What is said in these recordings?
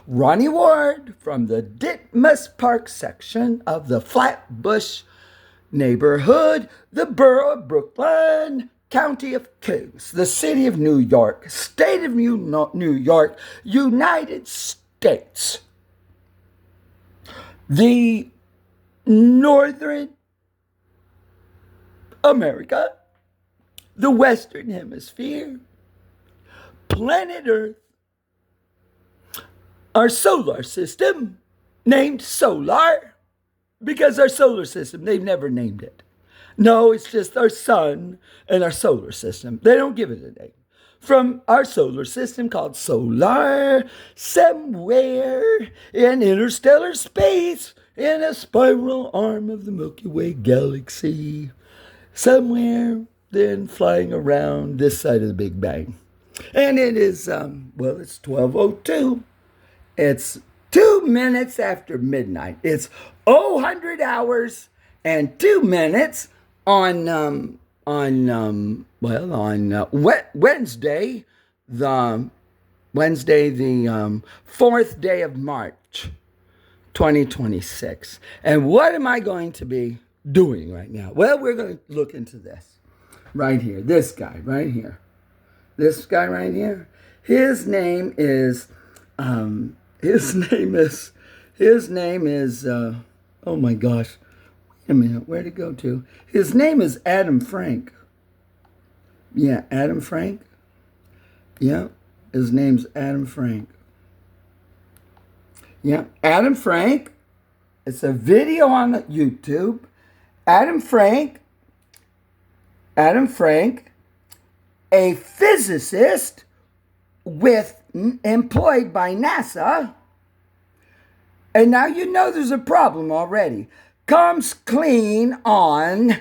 Ronnie-Ward from the Ditmas Park section of the Flatbush neighborhood, the borough of Brooklyn, county of Kings, the city of New York, state of New York, United States. The Northern America, the Western Hemisphere, planet Earth, our solar system, named Solar, because our solar system, they've never named it. No, it's just our sun and our solar system. They don't give it a name. From our solar system called Solar, somewhere in interstellar space, in a spiral arm of the Milky Way galaxy, somewhere then flying around this side of the Big Bang. And it is, it's 12:02. It's 2 minutes after midnight. It's 100 hours and 2 minutes on Wednesday, the 4th day of March, 2026. And what am I going to be doing right now? Well, we're going to look into this right here. This guy right here. This guy right here. His name is oh my gosh. Wait a minute, where'd it go to? His name is Adam Frank. Yeah, Adam Frank. Yeah, his name's Adam Frank. Yeah, Adam Frank. It's a video on YouTube. Adam Frank, a physicist employed by NASA, and now you know there's a problem already, comes clean on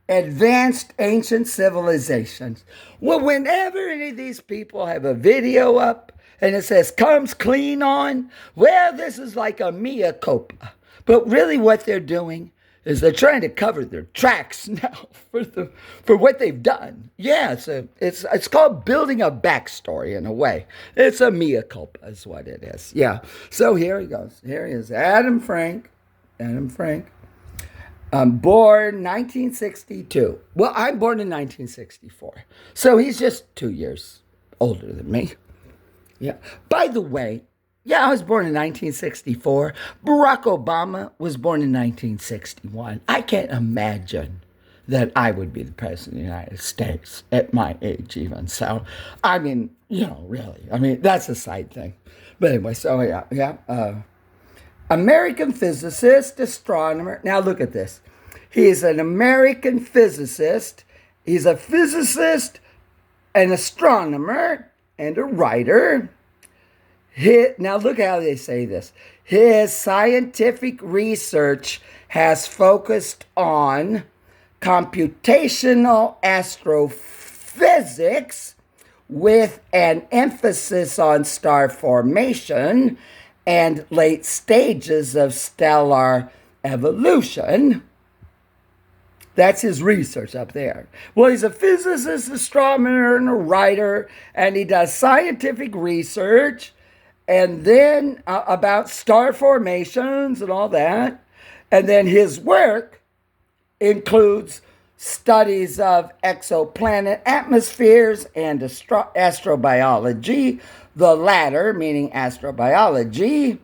advanced ancient civilizations. Well, whenever any of these people have a video up and it says comes clean on, well, this is like a mea culpa. But really what they're doing is they're trying to cover their tracks now for what they've done. Yeah, it's called building a backstory in a way. It's a mea culpa is what it is. Yeah. So here he goes. Here he is, Adam Frank. Born 1962. Well, I'm born in 1964. So he's just 2 years older than me. Yeah. By the way, yeah, I was born in 1964. Barack Obama was born in 1961. I can't imagine that I would be the president of the United States at my age even. So, I mean, really. I mean, that's a side thing. But anyway, so yeah. American physicist, astronomer. Now look at this. He's an American physicist. He's a physicist, an astronomer, and a writer. Now look how they say this. His scientific research has focused on computational astrophysics with an emphasis on star formation and late stages of stellar evolution. That's his research up there. Well, he's a physicist, astronomer, and a writer, and he does scientific research, and then about star formations and all that. And then his work includes studies of exoplanet atmospheres and astrobiology. The latter, meaning astrobiology,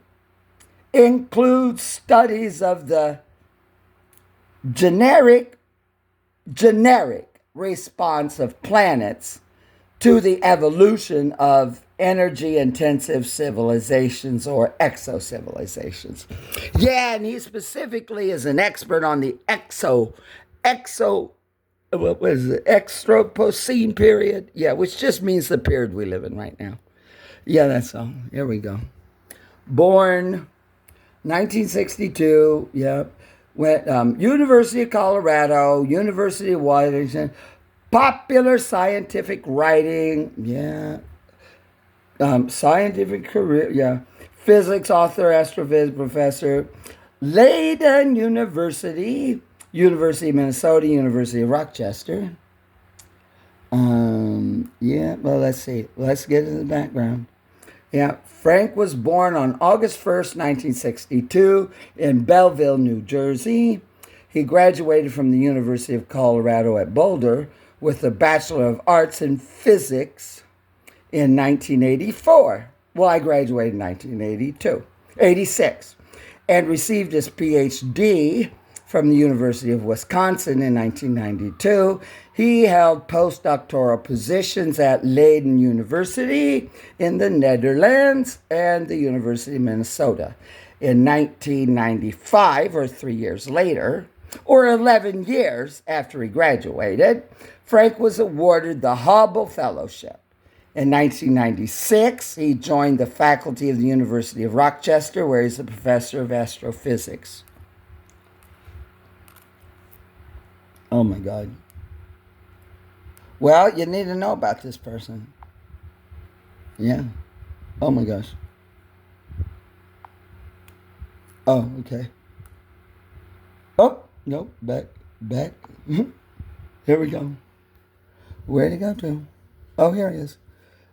includes studies of the generic response of planets to the evolution of energy-intensive civilizations or exo-civilizations. Yeah, and he specifically is an expert on the Anthropocene period. Yeah, which just means the period we live in right now. Yeah, that's all. Here we go. Born 1962. Yeah. Went University of Colorado, University of Washington. Popular scientific writing. Yeah. Scientific career. Yeah. Physics author, astrophysics professor. Leiden University. University of Minnesota, University of Rochester. Yeah, well, let's see. Let's get into the background. Yeah, Frank was born on August 1st, 1962, in Belleville, New Jersey. He graduated from the University of Colorado at Boulder with a Bachelor of Arts in Physics in 1984. Well, I graduated in 1982, 86, and received his PhD from the University of Wisconsin in 1992. He held postdoctoral positions at Leiden University in the Netherlands and the University of Minnesota. In 1995, or 3 years later, or 11 years after he graduated, Frank was awarded the Hubble Fellowship. In 1996, he joined the faculty of the University of Rochester, where he's a professor of astrophysics. Oh my God. Well, you need to know about this person. Yeah. Oh my gosh. Oh, okay. Oh, no, back. Here we go. Where'd he go to? Oh, here he is.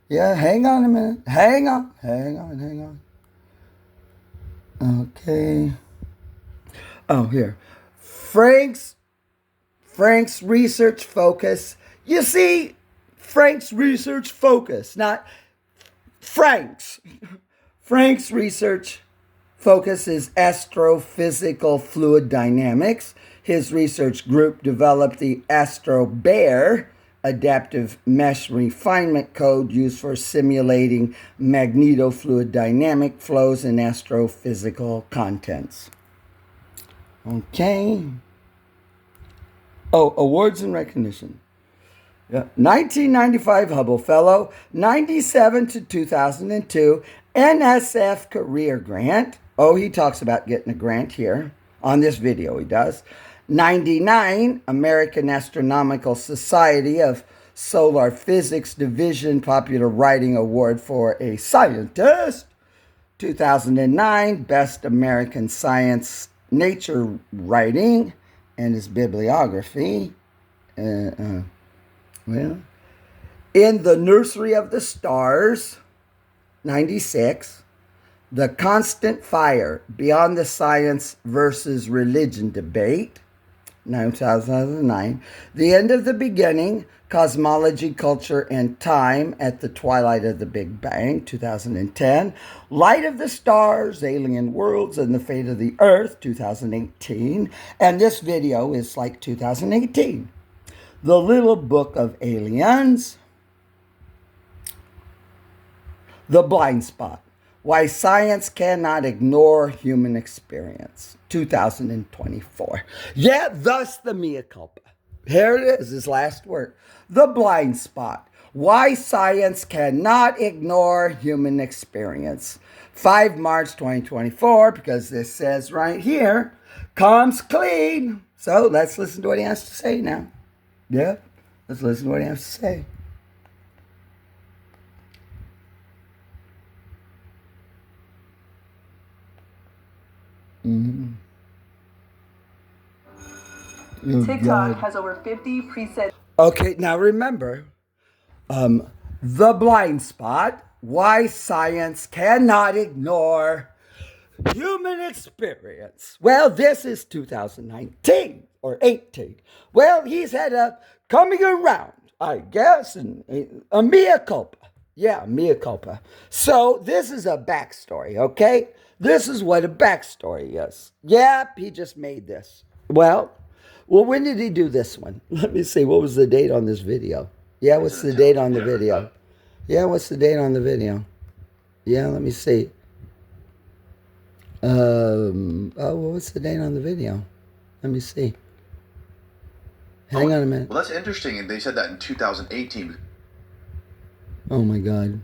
Yeah, hang on a minute. Hang on. Okay. Oh, here. Frank's research focus. You see, Frank's research focus, not Frank's. Frank's research focus is astrophysical fluid dynamics. His research group developed the AstroBear adaptive mesh refinement code used for simulating magnetofluid dynamic flows in astrophysical contents. Okay. Oh, awards and recognition. Yeah. 1995 Hubble Fellow, 97 to 2002 N.A.S.A Career Grant. Oh, he talks about getting a grant here. On this video he does. 99 American Astronomical Society of Solar Physics Division Popular Writing Award for a Scientist. 2009 Best American Science Nature Writing and his bibliography. Well, in the Nursery of the Stars, 96, The Constant Fire, Beyond the Science versus Religion Debate, 2009, The End of the Beginning, Cosmology, Culture, and Time at the Twilight of the Big Bang, 2010, Light of the Stars, Alien Worlds, and the Fate of the Earth, 2018, and this video is like 2018. The Little Book of Aliens, The Blind Spot, Why Science Cannot Ignore Human Experience, 2024. Yeah, thus the mea culpa. Here it is, his last work. The Blind Spot, Why Science Cannot Ignore Human Experience, 5 March 2024, because this says right here, comes clean. So let's listen to what he has to say now. Yeah, let's listen to what he has to say. Mm-hmm. Oh, TikTok has over 50 presets. Okay, now remember, The Blind Spot, Why Science Cannot Ignore Human Experience. Well, this is 2019 or 18. Well, he's had a coming around, I guess, and a mea culpa. Yeah, mea culpa. So this is a backstory, okay? This is what a backstory is. Yep, he just made this. Well, when did he do this one? Let me see. What was the date on this video? Yeah, what's the date on the video? Yeah, what's the date on the video? Yeah, let me see. What's the date on the video? Let me see. Hang on a minute. Well, that's interesting. And they said that in 2018. Oh my God.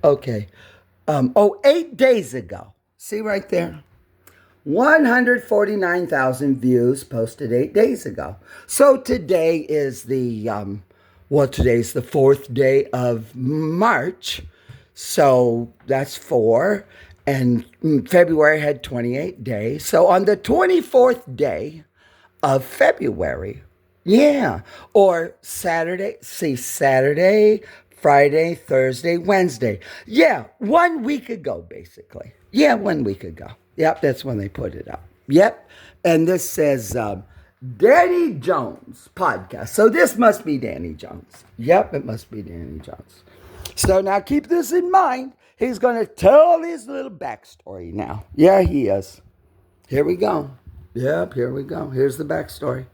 Okay. 8 days ago. See right there? 149,000 views posted 8 days ago. So today is today's the 4th day of March. So that's 4. And February had 28 days. So on the 24th day of February, yeah, or Saturday, Friday, Thursday, Wednesday. Yeah, 1 week ago, basically. Yeah, 1 week ago. Yep, that's when they put it up. Yep. And this says Danny Jones podcast. So this must be Danny Jones. Yep, it must be Danny Jones. So now keep this in mind. He's going to tell his little backstory now. Yeah, he is. Here we go. Yep, here we go. Here's the backstory.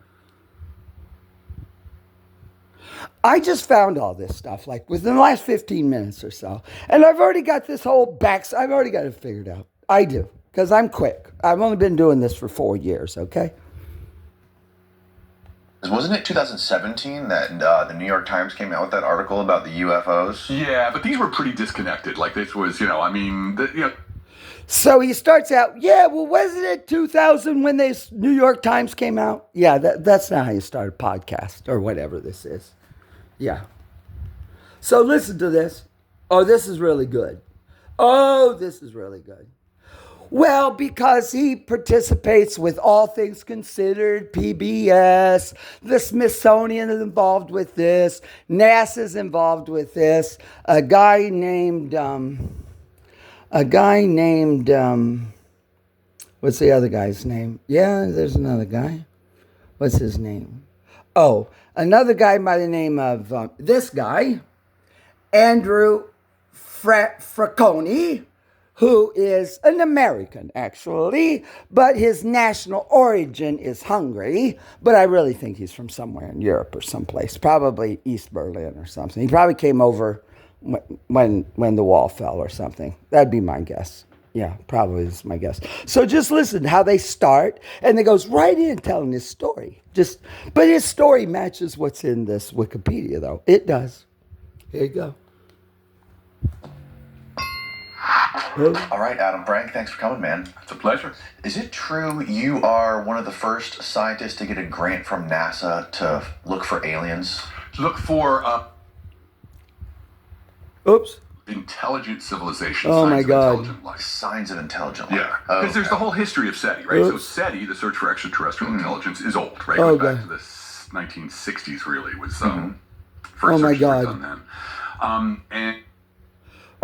I just found all this stuff like within the last 15 minutes or so. And I've already got this whole I've already got it figured out. I do. Because I'm quick. I've only been doing this for 4 years, okay? Wasn't it 2017 that the New York Times came out with that article about the UFOs? Yeah, but these were pretty disconnected. Like this was, So he starts out, yeah, well, wasn't it 2000 when this New York Times came out? Yeah, that's not how you start a podcast or whatever this is. Yeah. So listen to this. Oh, this is really good. Oh, this is really good. Well, because he participates with All Things Considered, PBS, the Smithsonian is involved with this, N.A.S.A is involved with this, a guy named, what's the other guy's name? Yeah, there's another guy. What's his name? Oh, another guy by the name of this guy, Andrew Franknoi, who is an American, actually, but his national origin is Hungary. But I really think he's from somewhere in Europe or someplace, probably East Berlin or something. He probably came over when the wall fell or something. That'd be my guess. Yeah, probably is my guess. So just listen to how they start, and it goes right in telling his story. But his story matches what's in this Wikipedia, though. It does. Here you go. All right, Adam Frank, thanks for coming, man. it's a pleasure. Is it true you are one of the first scientists to get a grant from NASA to look for aliens? Look for Oops. intelligent civilization. Oh, signs my of God. Intelligent life. Signs of intelligent life. Yeah, because there's the whole history of SETI, right? Oops. So SETI, the search for extraterrestrial intelligence, is old, right? Oh, Goes back God. to the 1960s, really, was first Oh, my searches were God. done then. And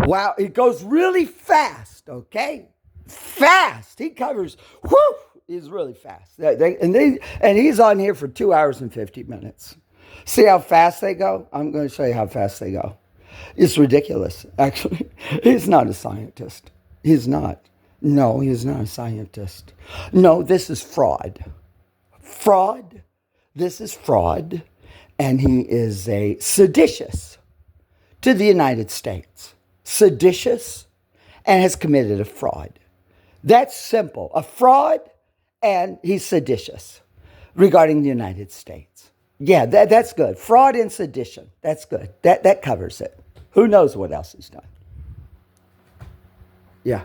Wow, it goes really fast, okay? Fast. He covers, whoo, he's really fast. And he's on here for 2 hours and 50 minutes. See how fast they go? I'm going to show you how fast they go. It's ridiculous, actually. He's not a scientist. He's not. No, he's not a scientist. No, this is fraud. Fraud. This is fraud. And he is a seditious to the United States. Seditious and has committed a fraud. That's simple. A fraud, and he's seditious regarding the United States. Yeah, that's good. Fraud and sedition. That's good. That covers it. Who knows what else he's done? Yeah.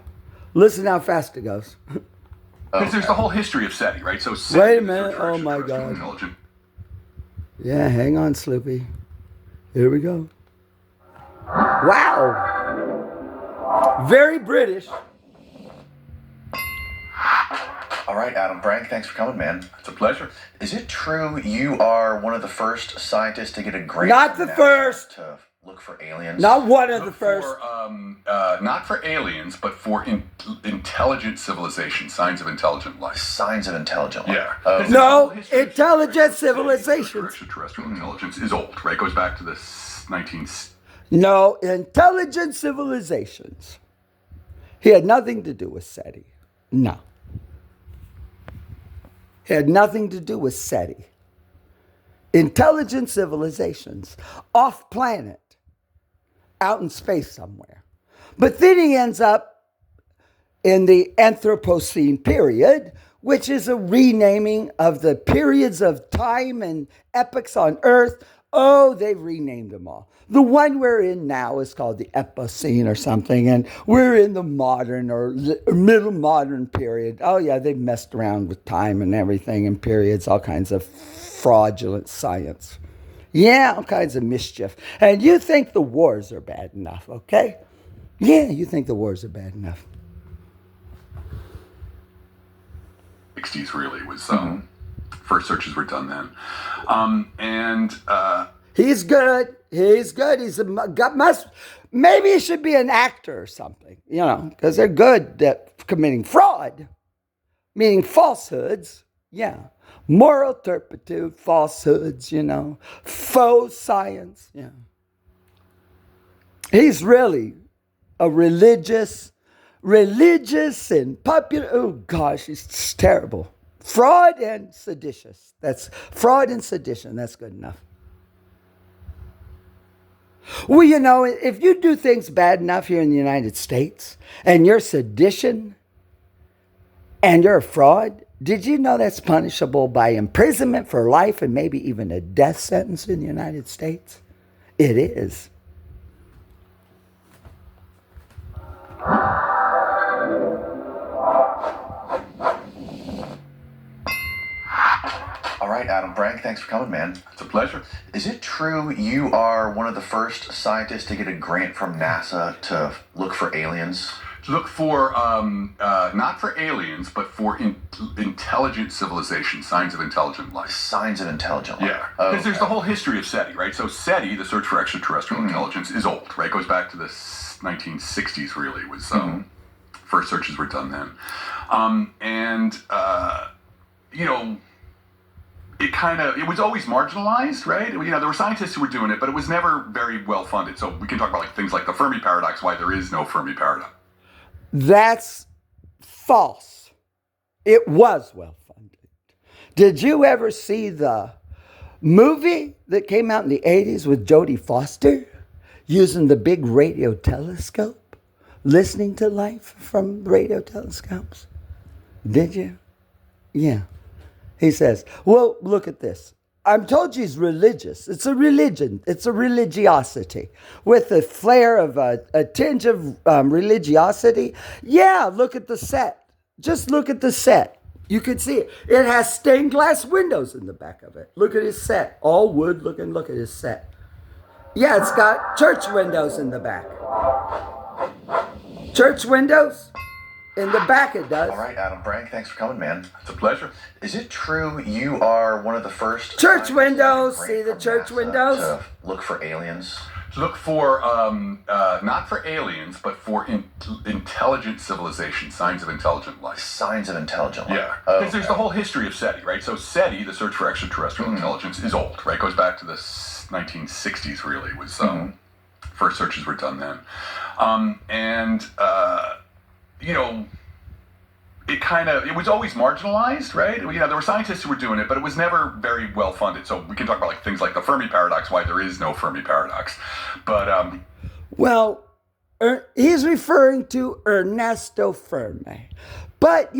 Listen how fast it goes. because there's the whole history of SETI, right? So SETI, Wait a the minute. search for Oh, my extraterrestrial God. intelligence. Yeah, hang on, Sloopy. Here we go. Wow. Very British. All right, Adam Frank, thanks for coming, man. It's a pleasure. Is it true you are one of the first scientists to get a grant Not from the NASA first. to look for aliens? Not one of the Look first. for, not for aliens, but for intelligent civilization, signs of intelligent life. Signs of intelligent life. Yeah. Oh, 'Cause there's the whole No, history of intelligent SETI, the search for civilizations. extraterrestrial intelligence is old, right? Goes back to the 19. No, intelligent civilizations. He had nothing to do with SETI. No. He had nothing to do with SETI. Intelligent civilizations, off planet, out in space somewhere. But then he ends up in the Anthropocene period, which is a renaming of the periods of time and epochs on Earth. Oh, they've renamed them all. The one we're in now is called the Epicene or something, and we're in the modern or middle modern period. Oh, yeah, they've messed around with time and everything and periods, all kinds of fraudulent science. Yeah, all kinds of mischief. And you think the wars are bad enough, okay? Yeah, you think the wars are bad enough. 60s really was first searches were done then, He's good. He's good. Maybe he should be an actor or something, because they're good at committing fraud, meaning falsehoods. Yeah. Moral turpitude, falsehoods, faux science. Yeah. He's really a religious and popular. Oh gosh, he's terrible. Fraud and seditious. That's fraud and sedition. That's good enough. Well, if you do things bad enough here in the United States and you're sedition and you're a fraud, did you know that's punishable by imprisonment for life and maybe even a death sentence in the United States? It is. All right, Adam Frank, thanks for coming, man. It's a pleasure. Is it true you are one of the first scientists to get a grant from NASA to look for aliens? Look for, not for aliens, but for intelligent civilization, signs of intelligent life. Signs of intelligent life. Yeah, because there's the whole history of SETI, right? So SETI, the search for extraterrestrial intelligence, is old, right? It goes back to the 1960s, really, was first searches were done then. It was always marginalized, right? There were scientists who were doing it, but it was never very well funded. So we can talk about things like the Fermi paradox, why there is no Fermi paradox. That's false. It was well funded. Did you ever see the movie that came out in the 80s with Jodie Foster using the big radio telescope, listening to life from radio telescopes? Did you? Yeah. He says, well, look at this. I'm told he's religious. It's a religion. It's a religiosity with a flair of a tinge of religiosity. Yeah, look at the set. Just look at the set. You can see it. It has stained glass windows in the back of it. Look at his set. All wood looking. Look at his set. Yeah, it's got church windows in the back. Church windows? In the back it does. All right, Adam Frank, thanks for coming, man. It's a pleasure. Is it true you are one of the first church windows? See the church windows? To look for aliens? Look for, not for aliens, but for intelligent civilization, signs of intelligent life. Signs of intelligent life. Yeah, because there's the whole history of SETI, right? So SETI, the search for extraterrestrial intelligence, is old, right? It goes back to the 1960s, really, was first searches were done then. It was always marginalized, right? There were scientists who were doing it, but it was never very well funded. So we can talk about things like the Fermi paradox, why there is no Fermi paradox. But well, he's referring to Ernesto Fermi. But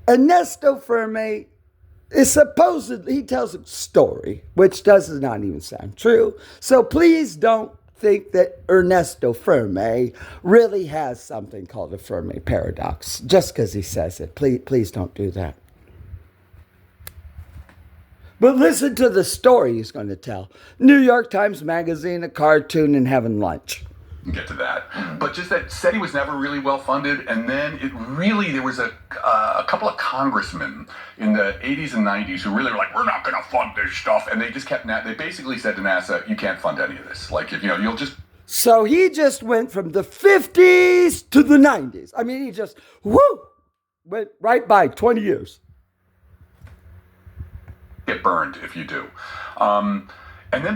Ernesto Fermi is supposedly, he tells a story, which does not even sound true. So please don't think that Ernesto Fermi really has something called a Fermi paradox just because he says it. Please don't do that. But listen to the story he's going to tell. New York Times Magazine, a cartoon, and having lunch. We'll get to that. But just that SETI was never really well funded, and then there was a couple of congressmen in the 80s and 90s who really were like, we're not going to fund this stuff, and they just they basically said to NASA, you can't fund any of this. Like, you'll just... So he just went from the 50s to the 90s. I mean, he just, went right by 20 years. Get burned if you do. But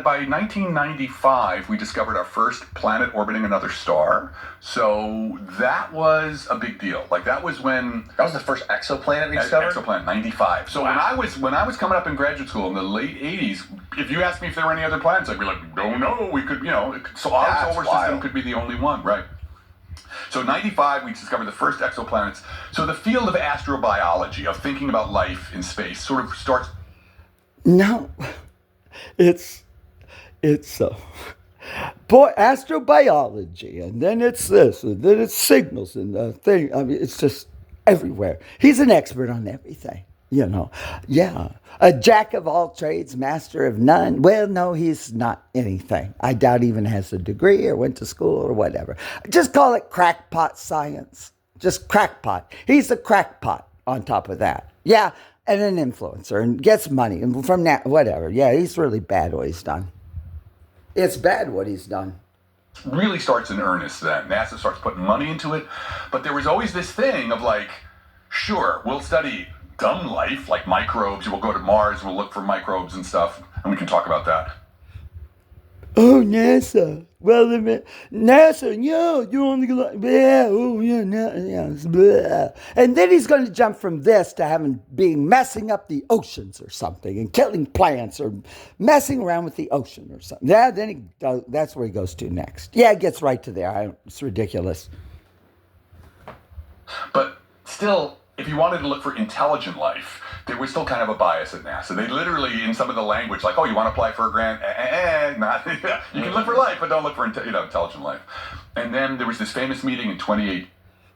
by 1995, we discovered our first planet orbiting another star. So that was a big deal. Like that was the first exoplanet we discovered. Exoplanet 95. So wow. when I was coming up in graduate school in the late 80s, if you asked me if there were any other planets, I'd be like, don't know. We could, so our solar system could be the only one, right? So 95, we discovered the first exoplanets. So the field of astrobiology, of thinking about life in space, sort of starts. No. It's astrobiology, and then it's this, and then it's signals and the thing. I mean, it's just everywhere. He's an expert on everything, Yeah, a jack of all trades, master of none. Well, no, he's not anything. I doubt even has a degree or went to school or whatever. Just call it crackpot science. Just crackpot. He's a crackpot on top of that. Yeah, and an influencer and gets money and from that, whatever. Yeah, he's really bad what he's done. It's bad what he's done. Really starts in earnest then. NASA starts putting money into it. But there was always this thing of like, sure, we'll study dumb life, like microbes. We'll go to Mars, we'll look for microbes and stuff, and we can talk about that. Oh, NASA. Well, NASA, you only go like, yeah, oh, yeah, yeah. And then he's going to jump from this to being messing up the oceans or something and killing plants or messing around with the ocean or something. Yeah, then that's where he goes to next. Yeah, it gets right to there. It's ridiculous. But still, if you wanted to look for intelligent life, there was still kind of a bias at NASA. They literally, in some of the language, like, oh, you want to apply for a grant? Not, yeah. You can look for life, but don't look for intelligent life. And then there was this famous meeting in 28.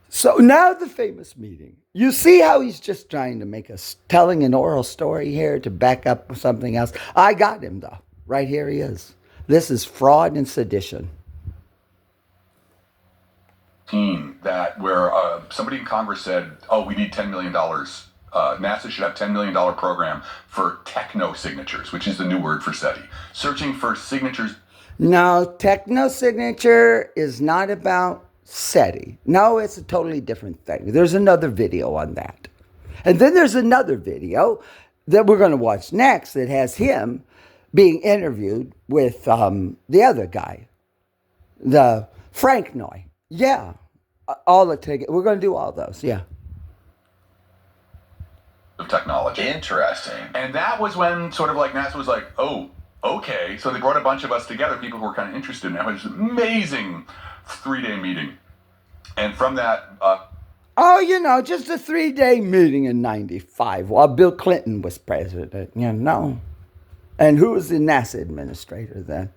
So now the famous meeting. You see how he's just trying to make us telling an oral story here to back up something else. I got him, though. Right here he is. This is fraud and sedition. That where somebody in Congress said, oh, we need $10 million. NASA should have $10 million program for techno-signatures, which is the new word for SETI. Searching for signatures. No, techno-signature is not about SETI. No, it's a totally different thing. There's another video on that. And then there's another video that we're going to watch next that has him being interviewed with the other guy, the Franknoi. Yeah, all the tickets. We're going to do all those, yeah. Of technology. Interesting. And that was when sort of like NASA was like, oh, okay. So they brought a bunch of us together, people who were kind of interested in it. It was an amazing 3-day meeting. And from that... just a 3-day meeting in 95 while Bill Clinton was president, And who was the NASA administrator then?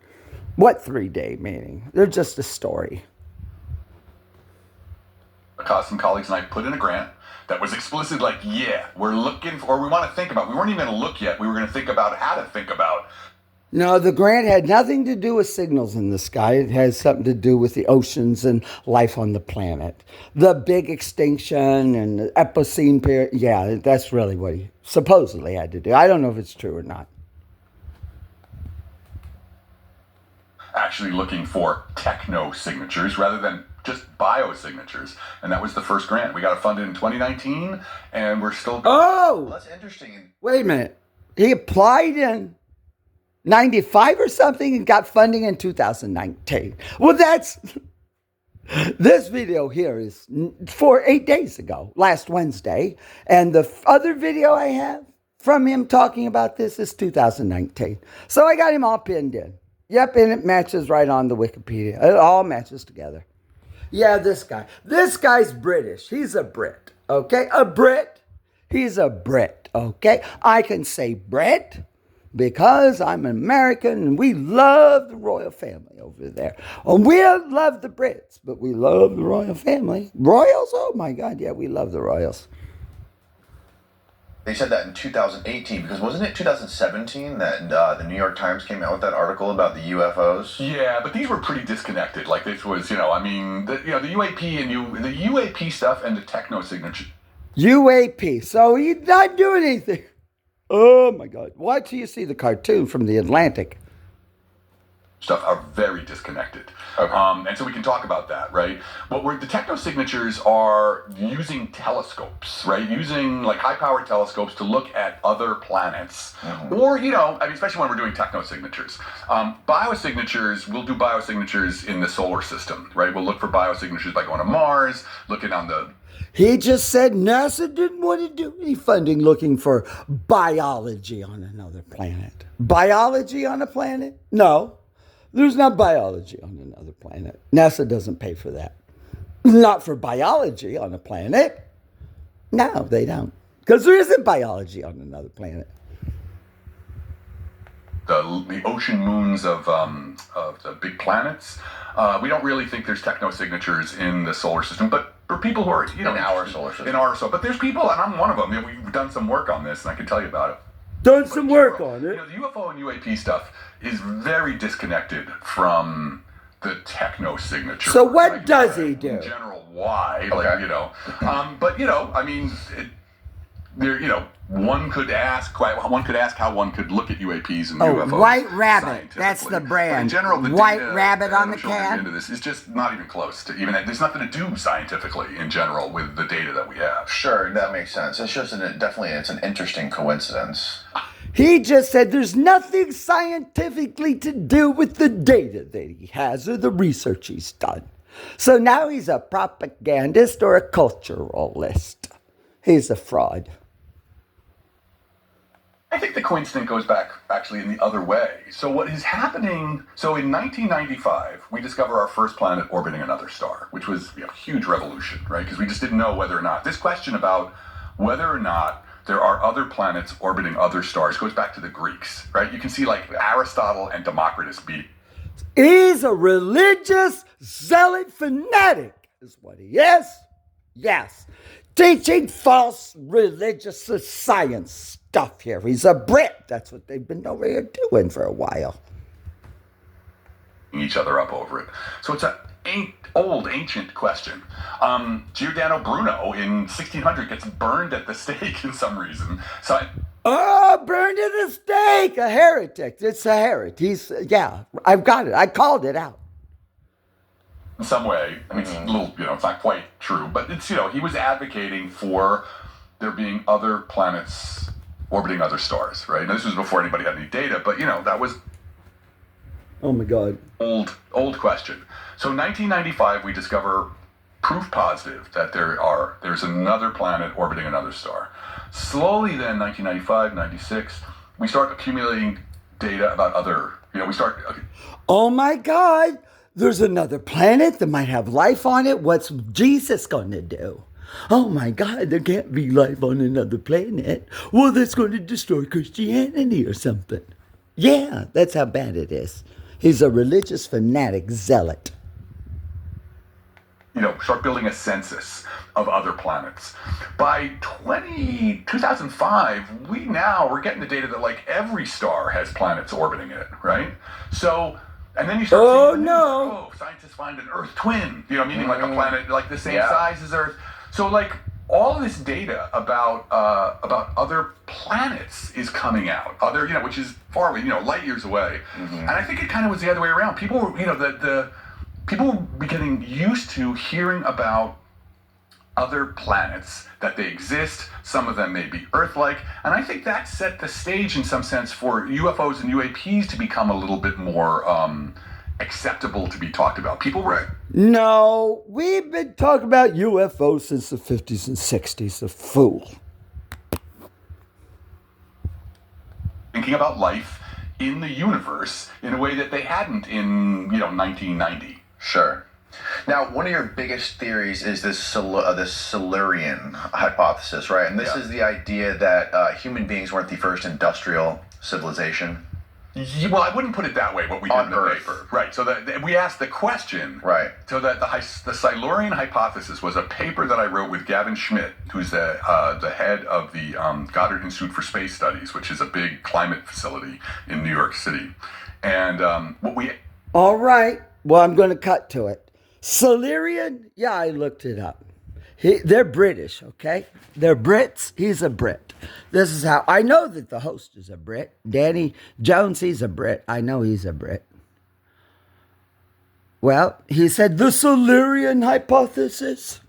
What 3-day meeting? They're just a story. Some colleagues and I put in a grant that was explicit, like, yeah, we're looking for, or we want to think about, we weren't even going to look yet, we were going to think about how to think about. No, the grant had nothing to do with signals in the sky. It has something to do with the oceans and life on the planet. The big extinction and the Eocene period. Yeah, that's really what he supposedly had to do. I don't know if it's true or not. Actually looking for techno-signatures rather than just biosignatures. And that was the first grant. We got it funded in 2019, and we're still... Oh! Well, that's interesting. Wait a minute. He applied in 95 or something and got funding in 2019. Well, that's... This video here is 8 days ago, last Wednesday. And the other video I have from him talking about this is 2019. So I got him all pinned in. Yep, and it matches right on the Wikipedia. It all matches together. Yeah, this guy. This guy's British. He's a Brit, okay? A Brit. He's a Brit, okay? I can say Brit because I'm an American and we love the royal family over there. And we love the Brits, but we love the royal family. Royals? Oh, my God, yeah, we love the royals. They said that in 2018, because wasn't it 2017 that the New York Times came out with that article about the UFOs? Yeah, but these were pretty disconnected. Like this was, the UAP and the UAP stuff and the techno signature. UAP. So he's not doing anything. Oh my God! Why do you see the cartoon from the Atlantic? Stuff are very disconnected. Okay. And so we can talk about that, right? The techno-signatures are using telescopes, right? Using like high-powered telescopes to look at other planets. Mm-hmm. Or, especially when we're doing techno-signatures. Biosignatures, we'll do biosignatures in the solar system, right? We'll look for biosignatures by going to Mars, looking on the... He just said NASA didn't want to do any funding looking for biology on another planet. Biology on a planet? No. There's not biology on another planet. NASA doesn't pay for that. Not for biology on a planet. No, they don't. Because there isn't biology on another planet. The ocean moons of the big planets. We don't really think there's techno-signatures in the solar system, but for people who are, in our solar system. In our solar, but there's people, and I'm one of them. We've done some work on this, and I can tell you about it. Done some work on it. The UFO and UAP stuff is very disconnected from the techno-signature. So what does he do? In general, why? Okay. But there, one could ask how one could look at UAPs and UFOs. White Rabbit. That's the brand. But in general, the White data, Rabbit on the I'm sure we'll get can. into this, is just not even close to even. There's nothing to do scientifically in general with the data that we have. Sure, that makes sense. It's just it's an interesting coincidence. He just said there's nothing scientifically to do with the data that he has or the research he's done. So now he's a propagandist or a culturalist. He's a fraud. I think the coincidence goes back actually in the other way. So what is happening, so in 1995, we discover our first planet orbiting another star, which was a huge revolution, right? Because we just didn't know whether or not, this question about whether or not there are other planets orbiting other stars goes back to the Greeks, right? You can see like Aristotle and Democritus beat. He's a religious zealot fanatic, is what he is. Yes. Teaching false religious science stuff here. He's a Brit. That's what they've been over here doing for a while. Each other up over it. So it's an ancient question. Giordano Bruno in 1600 gets burned at the stake in some reason. Burned at the stake. A heretic. It's a heretic. I've got it. I called it out. In some way, I mean, it's a little, it's not quite true, but it's, he was advocating for there being other planets orbiting other stars, right? Now, this was before anybody had any data, but, that was... Oh, my God. Old question. So 1995, we discover proof positive that there's another planet orbiting another star. Slowly then, 1995, 96, we start accumulating data about other, Oh, my God. There's another planet that might have life on it. What's Jesus going to do? Oh my God, there can't be life on another planet. Well, that's going to destroy Christianity or something. Yeah, that's how bad it is. He's a religious fanatic zealot. Start building a census of other planets. By 2005, we're getting the data that like every star has planets orbiting it, right? So... And then you start seeing scientists find an Earth twin, meaning like a planet like the same size as Earth. So like all this data about other planets is coming out, which is far away, light years away. Mm-hmm. And I think it kind of was the other way around. People were, people were getting used to hearing about other planets, that they exist. Some of them may be Earth-like. And I think that set the stage in some sense for UFOs and UAPs to become a little bit more acceptable to be talked about. People were... No, we've been talking about UFOs since the 50s and 60s. A fool. Thinking about life in the universe in a way that they hadn't in, 1990. Sure. Now, one of your biggest theories is this Silurian hypothesis, right? And this is the idea that human beings weren't the first industrial civilization. Well, I wouldn't put it that way, what we did in the paper. Right, so that we asked the question. Right. So that the Silurian hypothesis was a paper that I wrote with Gavin Schmidt, who's the head of the Goddard Institute for Space Studies, which is a big climate facility in New York City. And All right, well, I'm going to cut to it. Silurian? Yeah, I looked it up. They're British, okay? They're Brits. He's a Brit. This is how I know that the host is a Brit. Danny Jones, he's a Brit. I know he's a Brit. Well, he said the Silurian hypothesis.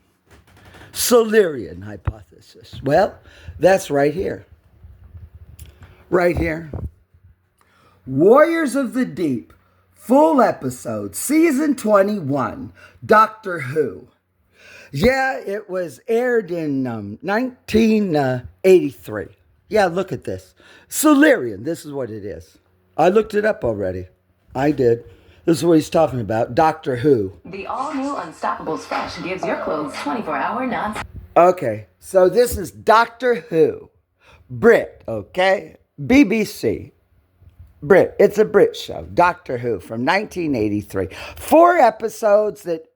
Silurian hypothesis. Well, that's right here. Right here. Warriors of the Deep. Full episode, season 21, Doctor Who. Yeah, it was aired in 1983. Yeah, look at this. Silurian, this is what it is. I looked it up already. I did. This is what he's talking about, Doctor Who. The all-new Unstoppables Fresh gives your clothes 24-hour non-stop. Okay, so this is Doctor Who. Brit, okay? BBC. Brit. It's a Brit show, Doctor Who, from 1983. 4 episodes that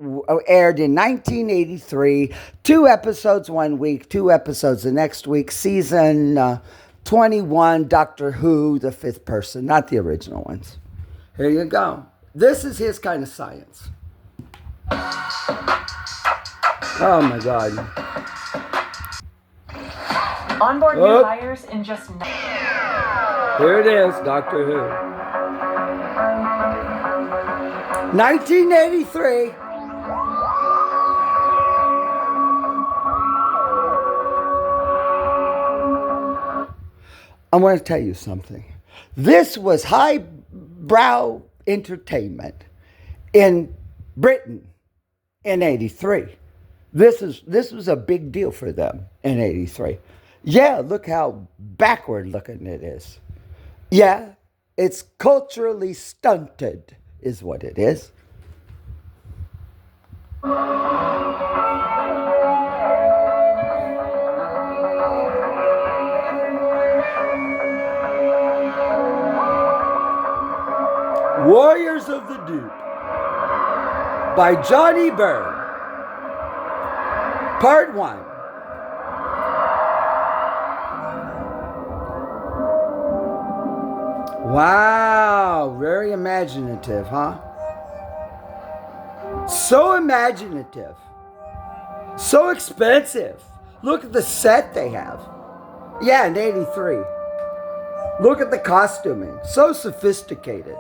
aired in 1983. 2 episodes one week, 2 episodes the next week. Season 21, Doctor Who, the 5th person, not the original ones. Here you go. This is his kind of science. Oh, my God. Onboard new hires in just Here it is, Doctor Who. 1983. I want to tell you something. This was highbrow entertainment in Britain in 83. This was a big deal for them in 83. Yeah, look how backward looking it is. Yeah, it's culturally stunted is what it is. Warriors of the Deep by Johnny Byrne. Part 1. Wow, very imaginative, huh? So imaginative. So expensive. Look at the set they have. Yeah, in 83. Look at the costuming. So sophisticated.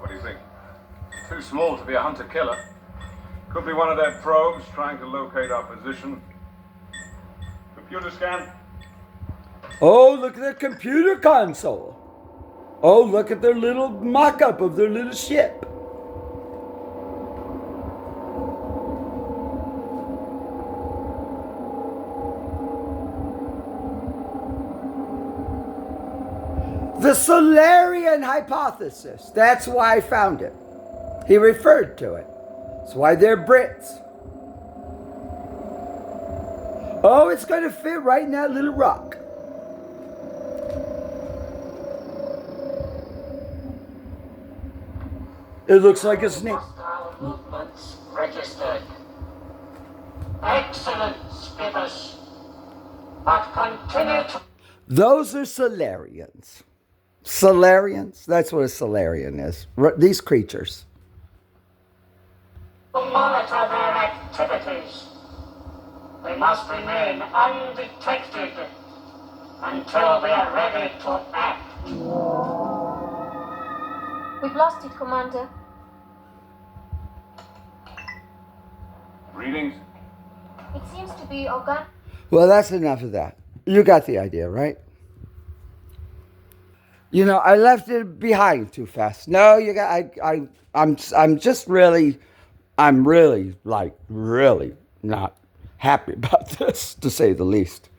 What do you think? Too small to be a hunter-killer. Could be one of their probes trying to locate our position. Computer scan. Oh, look at their computer console. Oh, look at their little mock-up of their little ship. The Solarian hypothesis. That's why I found it. He referred to it. That's why they're Brits. Oh, it's going to fit right in that little rock. It looks like a snake. Hostile movements registered. Excellent, Skippers. But continue to... Those are Solarians. Solarians? That's what a Solarian is. These creatures. monitor their activities. We must remain undetected until we are ready to act. We've lost it, Commander. Readings? It seems to be organ. Well, that's enough of that. You got the idea, right? You know, I left it behind too fast. No, you got. I'm just really, I'm really not happy about this, to say the least.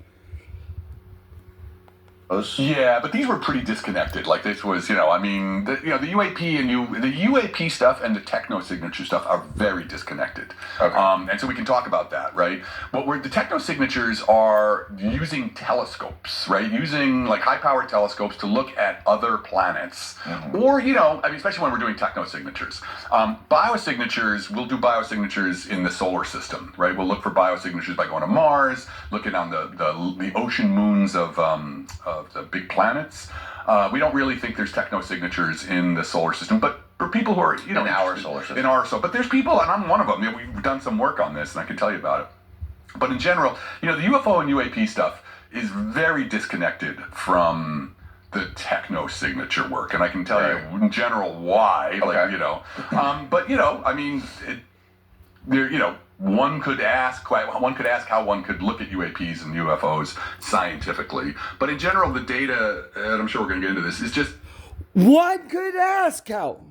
Yeah, but these were pretty disconnected. Like this was, you know, I mean, the UAP and the UAP stuff and the techno signature stuff are very disconnected. Okay. And so we can talk about that, right? The techno signatures are using telescopes, right? Using like high powered telescopes to look at other planets, or I mean, especially when we're doing techno signatures. Biosignatures, we'll do biosignatures in the solar system, right? We'll look for biosignatures by going to Mars, looking on the ocean moons of the big planets. We don't really think there's techno signatures in the solar system, but for people who are, in our solar system. In our solar, but there's people, and I'm one of them. We've done some work on this, and I can tell you about it. But in general, the UFO and UAP stuff is very disconnected from the techno signature work, and I can tell you in general why. Okay. I mean, one could ask how one could look at UAPs and UFOs scientifically, but in general, the data, and I'm sure we're going to get into this, is just One could ask how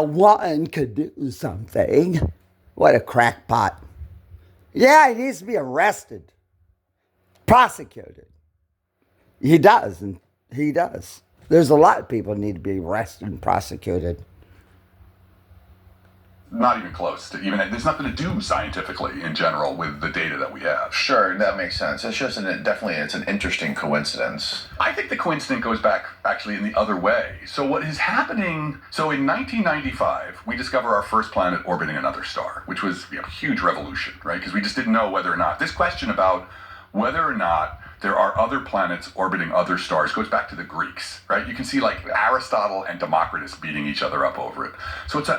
one could do something. What a crackpot. Yeah, he needs to be arrested, prosecuted. He does, and he does. There's a lot of people who need to be arrested and prosecuted. not even close to even. There's nothing to do scientifically in general with the data that we have. Sure, that makes sense. It's just it's an interesting coincidence. I think the coincidence goes back actually in the other way. So what is happening? So in 1995, we discover our first planet orbiting another star, which was a huge revolution, right? Because we just didn't know whether or not this question about whether or not there are other planets orbiting other stars. It goes back to the Greeks, right? You can see like Aristotle and Democritus beating each other up over it. So it's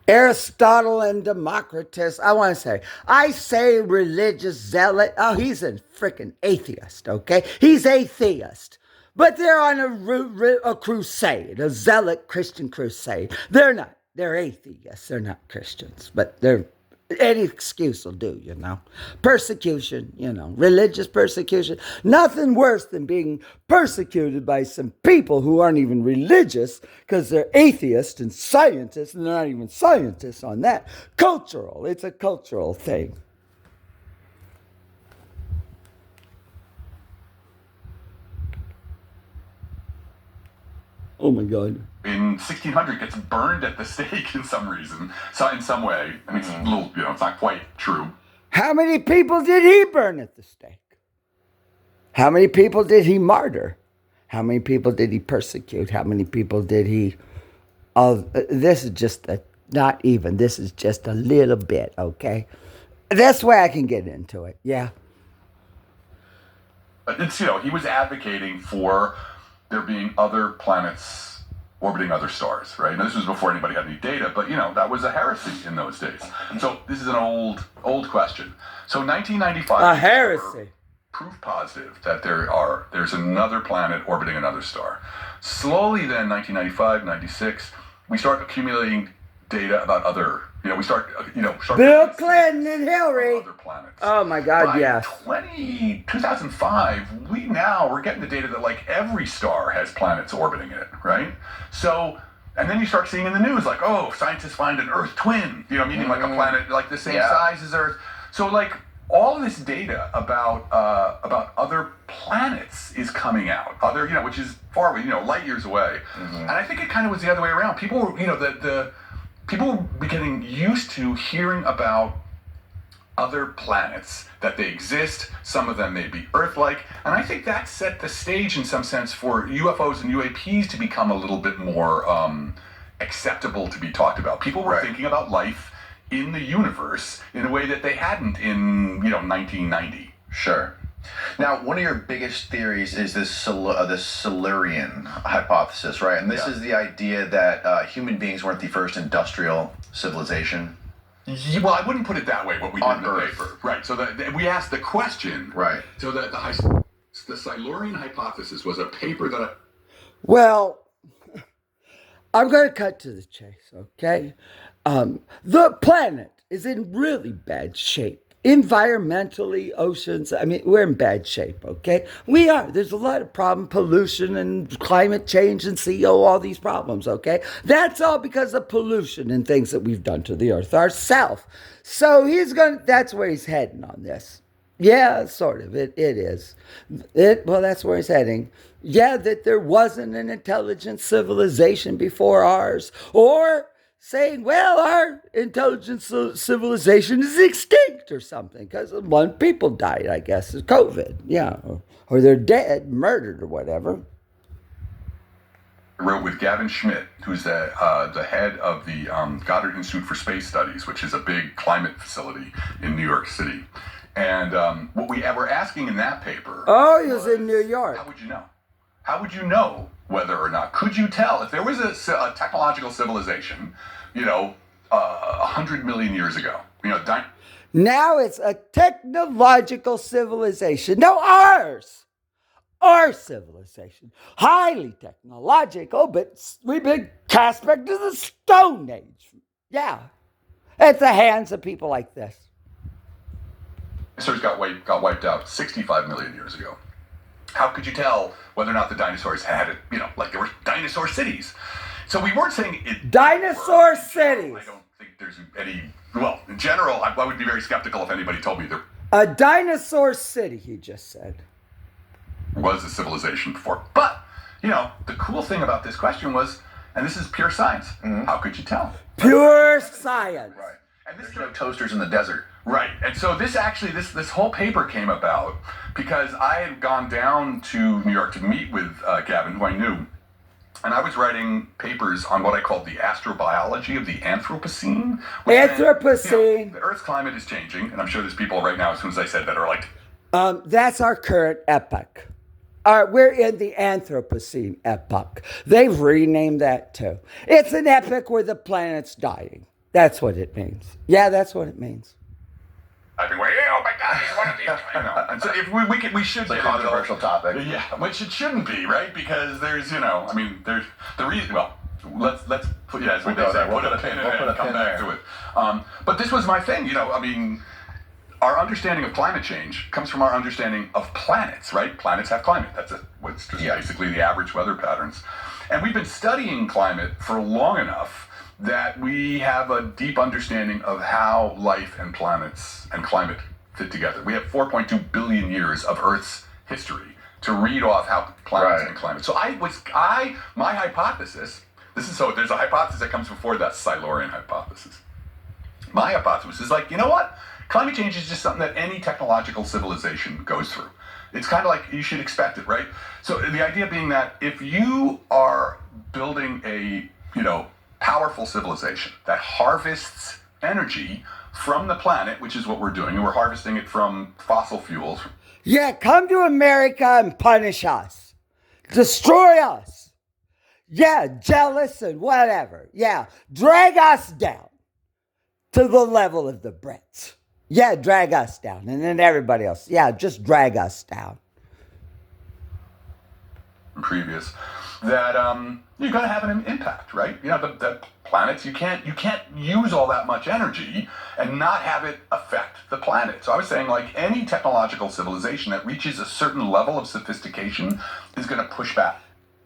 Aristotle and Democritus. I say religious zealot. Oh, he's a freaking atheist, okay? He's atheist. But they're on a crusade, a zealot Christian crusade. They're not. They're atheists. They're not Christians. But any excuse will do, Persecution, religious persecution. Nothing worse than being persecuted by some people who aren't even religious because they're atheists and scientists, and they're not even scientists on that. Cultural. It's a cultural thing. Oh my God. In 1600 gets burned at the stake in some reason, so in some way. I mean, it's a little, it's not quite true. How many people did he burn at the stake? How many people did he martyr? How many people did he persecute? How many people did he... this is just this is just a little bit, okay? That's why I can get into it, yeah. But it's, he was advocating for there being other planets orbiting other stars, right? Now, this was before anybody had any data, but, that was a heresy in those days. So this is an old question. So 1995... A heresy. Proof positive that there's another planet orbiting another star. Slowly then, 1995, 96, we start accumulating data about other... we start Bill Clinton and Hillary. Other planets. Oh my God, By yes. 2005, we're getting the data that like every star has planets orbiting it, right? So, and then you start seeing in the news like, oh, scientists find an Earth twin, meaning like a planet like the same size as Earth. So like all of this data about other planets is coming out, which is far away, light years away. And I think it kind of was the other way around. People were, people were getting used to hearing about other planets, that they exist. Some of them may be Earth-like. And I think that set the stage in some sense for UFOs and UAPs to become a little bit more acceptable to be talked about. People were thinking about life in the universe in a way that they hadn't in, 1990. Sure. Now, one of your biggest theories is this Silurian hypothesis, right? And this is the idea that human beings weren't the first industrial civilization. Well, I wouldn't put it that way, what we did in the Earth. paper. Right, so we asked the question. Right. So the Silurian hypothesis was a paper that... Well, I'm going to cut to the chase, okay? The planet is in really bad shape. Environmentally, oceans, we're in bad shape, okay? We are. There's a lot of problem, pollution and climate change and CO, all these problems, okay? That's all because of pollution and things that we've done to the earth ourselves. So that's where he's heading on this. Yeah, sort of. It is. Well, that's where he's heading. Yeah, that there wasn't an intelligent civilization before ours, or saying, well, our intelligent civilization is extinct or something because people died, I guess, of COVID. Yeah, or they're dead, murdered or whatever. I wrote with Gavin Schmidt, who's the head of the Goddard Institute for Space Studies, which is a big climate facility in New York City. And what we were asking in that paper... Oh, he was in New York. How would you know? How would you know whether or not? Could you tell if there was a technological civilization, 100 million years ago? Now it's a technological civilization. No, ours. Our civilization. Highly technological, but we've been cast back to the Stone Age. Yeah. At the hands of people like this. Dinosaurs got wiped out 65 million years ago. How could you tell whether or not the dinosaurs had it, like there were dinosaur cities? So we weren't saying it... Dinosaur cities! I don't think there's any... Well, in general, I would be very skeptical if anybody told me there... A dinosaur city, he just said. ...was a civilization before. But, the cool thing about this question was, and this is pure science, how could you tell? Pure science! Right. And there's no toasters in the desert. Right, and so this whole paper came about because I had gone down to New York to meet with Gavin, who I knew, and I was writing papers on what I called the astrobiology of the Anthropocene. Anthropocene. The Earth's climate is changing, and I'm sure there's people right now, as soon as I said that, are like, That's our current epoch. We're in the Anthropocene epoch. They've renamed that too. It's an epoch where the planet's dying. That's what it means. Yeah, that's what it means. I've been waiting. Oh my God, it's one of these. I know. And so if we should It's a controversial topic. Yeah, which it shouldn't be, right? Because there's, there's the reason. Well, let's put as we say, put a pin in it and come back to it. But this was my thing. Our understanding of climate change comes from our understanding of planets, right? Planets have climate. That's what's just basically the average weather patterns. And we've been studying climate for long enough that we have a deep understanding of how life and planets and climate fit together. We have 4.2 billion years of Earth's history to read off how planets and climate. So my hypothesis, there's a hypothesis that comes before that Silurian hypothesis. My hypothesis is you know what? Climate change is just something that any technological civilization goes through. It's kind of like you should expect it, right? So the idea being that if you are building a, powerful civilization that harvests energy from the planet, which is what we're doing, and we're harvesting it from fossil fuels. Yeah, come to America and punish us. Destroy us. Yeah, jealous and whatever. Yeah, drag us down to the level of the Brits. Yeah, drag us down. And then everybody else. Yeah, just drag us down. Previous, that you're going to have an impact, right? The planets, you can't use all that much energy and not have it affect the planet. So I was saying, any technological civilization that reaches a certain level of sophistication is going to push back.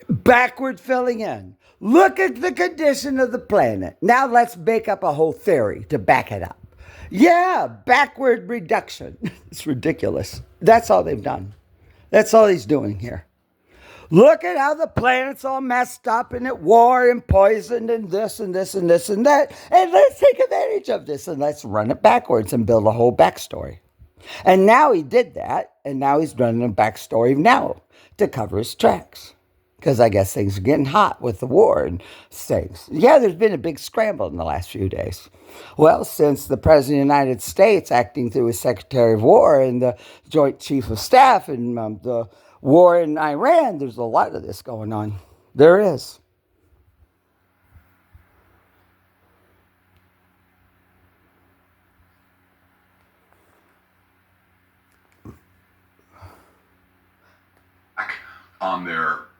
Backward filling in. Look at the condition of the planet. Now let's make up a whole theory to back it up. Yeah, backward reduction. It's ridiculous. That's all they've done. That's all he's doing here. Look at how the planet's all messed up and at war and poisoned and this and this and this and that. And let's take advantage of this and let's run it backwards and build a whole backstory. And now he did that, and now he's running a backstory now to cover his tracks. Because I guess things are getting hot with the war and things. Yeah, there's been a big scramble in the last few days. Well, since the President of the United States, acting through his Secretary of War and the Joint Chief of Staff and the war in Iran, there's a lot of this going on. There is.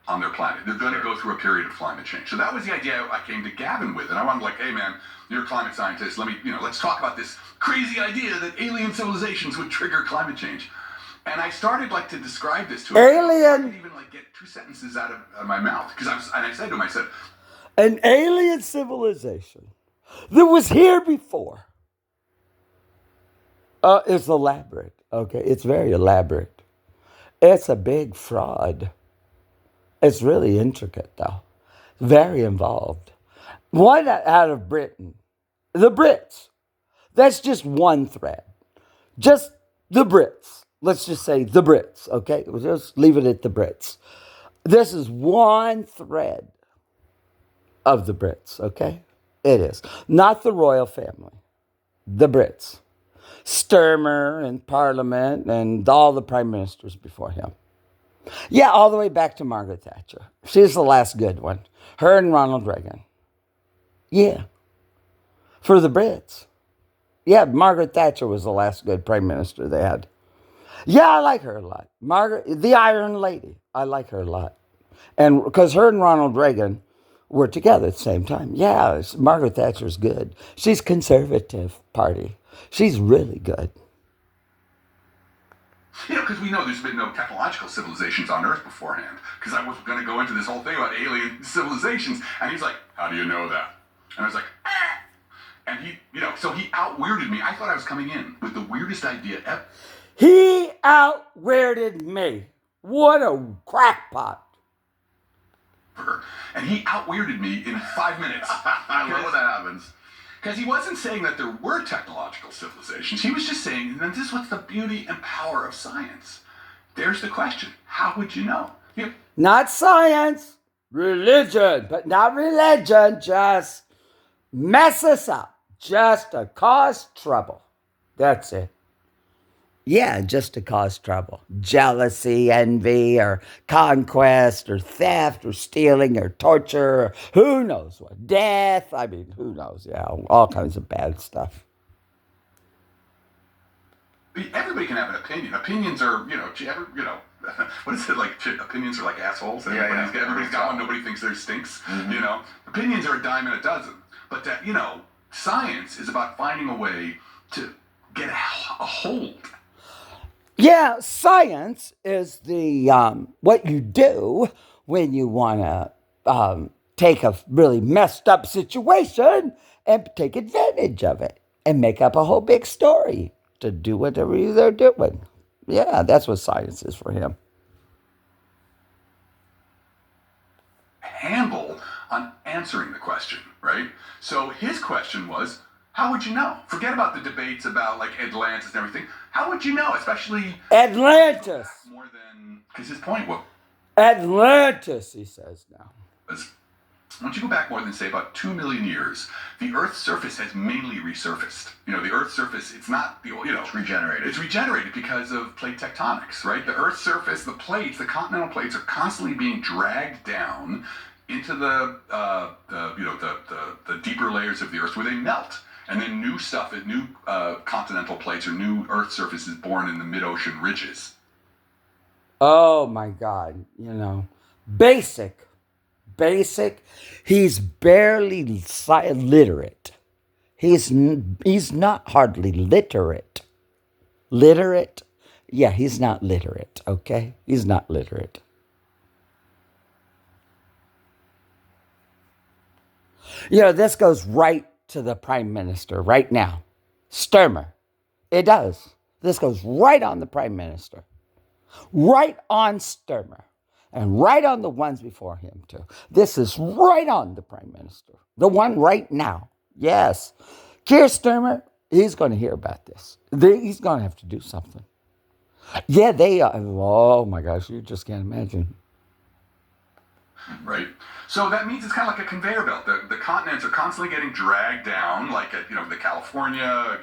On their planet. They're going to go through a period of climate change. So that was the idea I came to Gavin with. And I wanted hey man, you're a climate scientist. Let's talk about this crazy idea that alien civilizations would trigger climate change. And I started to describe this to him. Alien. I didn't even get two sentences out of my mouth. I said to him, an alien civilization that was here before. It's elaborate. Okay, it's very elaborate. It's a big fraud. It's really intricate, though. Very involved. One out of Britain. The Brits. That's just one thread. Just the Brits. Let's just say the Brits, okay? We'll just leave it at the Brits. This is one thread of the Brits, okay? It is. Not the royal family. The Brits. Sturmer and Parliament and all the prime ministers before him. Yeah, all the way back to Margaret Thatcher. She's the last good one. Her and Ronald Reagan. Yeah. For the Brits. Yeah, Margaret Thatcher was the last good prime minister they had. Yeah, I like her a lot. Margaret, the Iron Lady. I like her a lot. And because her and Ronald Reagan were together at the same time. Yeah, Margaret Thatcher's good. She's conservative party. She's really good. Because we know there's been no technological civilizations on Earth beforehand. Because I was going to go into this whole thing about alien civilizations, and he's like, how do you know that? And I was like, ah! And he, so he out-weirded me. I thought I was coming in with the weirdest idea ever. He out-weirded me. What a crackpot. And he out-weirded me in 5 minutes. I love when that happens. Because he wasn't saying that there were technological civilizations. He was just saying that this is what's the beauty and power of science. There's the question. How would you know? Not science, religion. But not religion, just mess us up. Just to cause trouble. That's it. Yeah, just to cause trouble. Jealousy, envy, or conquest, or theft, or stealing, or torture, or who knows what. Death. I mean, who knows? Yeah, all kinds of bad stuff. Everybody can have an opinion. Opinions are, what is it like? Opinions are like assholes. Everybody's got one. Nobody thinks theirs stinks. Mm-hmm. Opinions are a dime and a dozen. But that, science is about finding a way to get a hold. Yeah, science is the what you do when you want to take a really messed up situation and take advantage of it and make up a whole big story to do whatever they're doing. Yeah, that's what science is for him. Handle on answering the question, right? So his question was, how would you know? Forget about the debates about like Atlantis and everything. How would you know? Especially Atlantis. More than because his point was Atlantis, he says now. Once you go back more than say about 2 million years, the Earth's surface has mainly resurfaced. The Earth's surface, it's not it's regenerated. It's regenerated because of plate tectonics, right? The Earth's surface, the plates, the continental plates are constantly being dragged down into the deeper layers of the Earth where they melt. And then new continental plates or new Earth surface is born in the mid-ocean ridges. Oh my God, basic. He's barely literate. He's not hardly literate. Literate? Yeah, he's not literate, okay? He's not literate. This goes right to the Prime Minister right now. Sturmer. It does. This goes right on the Prime Minister. Right on Sturmer. And right on the ones before him, too. This is right on the Prime Minister. The one right now. Yes. Kier Sturmer, he's going to hear about this. He's going to have to do something. Yeah, they are. Oh, my gosh, you just can't imagine. Right. So that means it's kind of like a conveyor belt. The continents are constantly getting dragged down, like at, the California,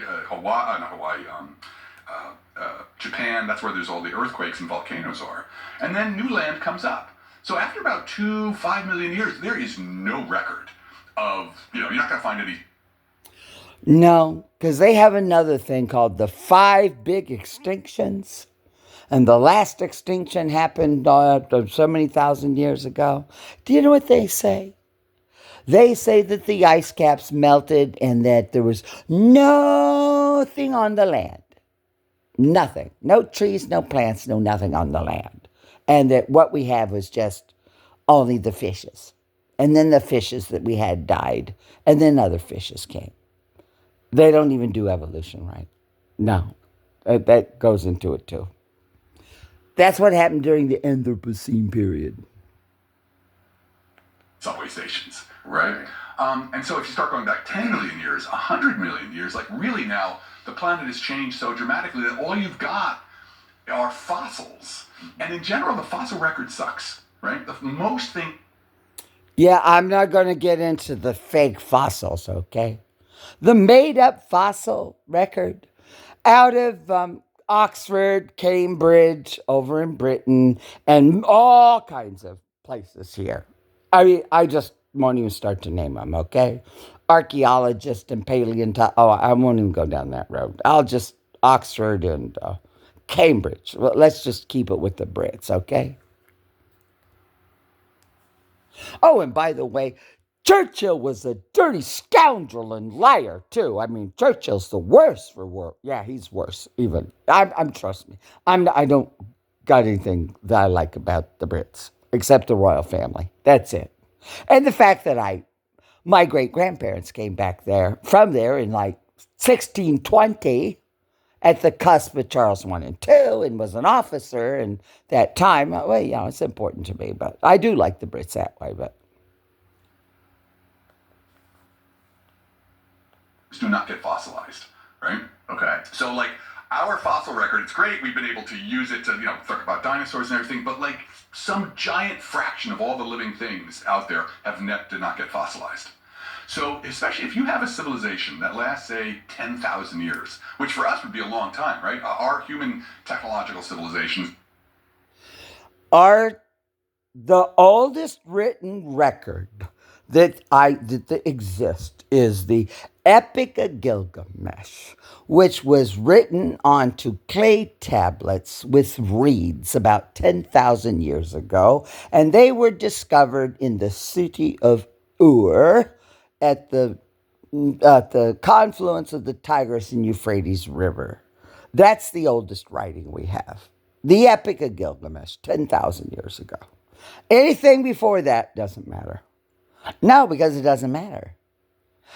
Japan, that's where there's all the earthquakes and volcanoes are. And then new land comes up. So after about 5 million years, there is no record of, you're not going to find any. No, because they have another thing called the 5 big extinctions. And the last extinction happened so many thousand years ago. Do you know what they say? They say that the ice caps melted and that there was nothing on the land. Nothing. No trees, no plants, no nothing on the land. And that what we have was just only the fishes. And then the fishes that we had died. And then other fishes came. They don't even do evolution right. No. That goes into it too. That's what happened during the Anthropocene period. Subway stations, right? And so if you start going back 10 million years, 100 million years, like really now, the planet has changed so dramatically that all you've got are fossils. And in general, the fossil record sucks, right? Most thing. Yeah, I'm not going to get into the fake fossils, okay? The made-up fossil record out of Oxford, Cambridge, over in Britain, and all kinds of places here. I mean, I just won't even start to name them, okay? Archaeologists and paleontologists. Oh, I won't even go down that road. I'll just Oxford and Cambridge. Well, let's just keep it with the Brits, okay? Oh, and by the way, Churchill was a dirty scoundrel and liar, too. I mean, Churchill's the worst for war. Yeah, he's worse, even. Trust me. I don't got anything that I like about the Brits, except the royal family. That's it. And the fact that my great-grandparents came back from there in like 1620 at the cusp of Charles I and II and was an officer in that time. Well, it's important to me, but I do like the Brits that way, but. Do not get fossilized, right? Okay. So like our fossil record, it's great. We've been able to use it to, talk about dinosaurs and everything, but like some giant fraction of all the living things out there did not get fossilized. So, especially if you have a civilization that lasts, say, 10,000 years, which for us would be a long time, right? Our human technological civilizations are the oldest written record that exists is the Epic of Gilgamesh, which was written onto clay tablets with reeds about 10,000 years ago, and they were discovered in the city of Ur at the confluence of the Tigris and Euphrates River. That's the oldest writing we have. The Epic of Gilgamesh, 10,000 years ago. Anything before that doesn't matter. No, because it doesn't matter.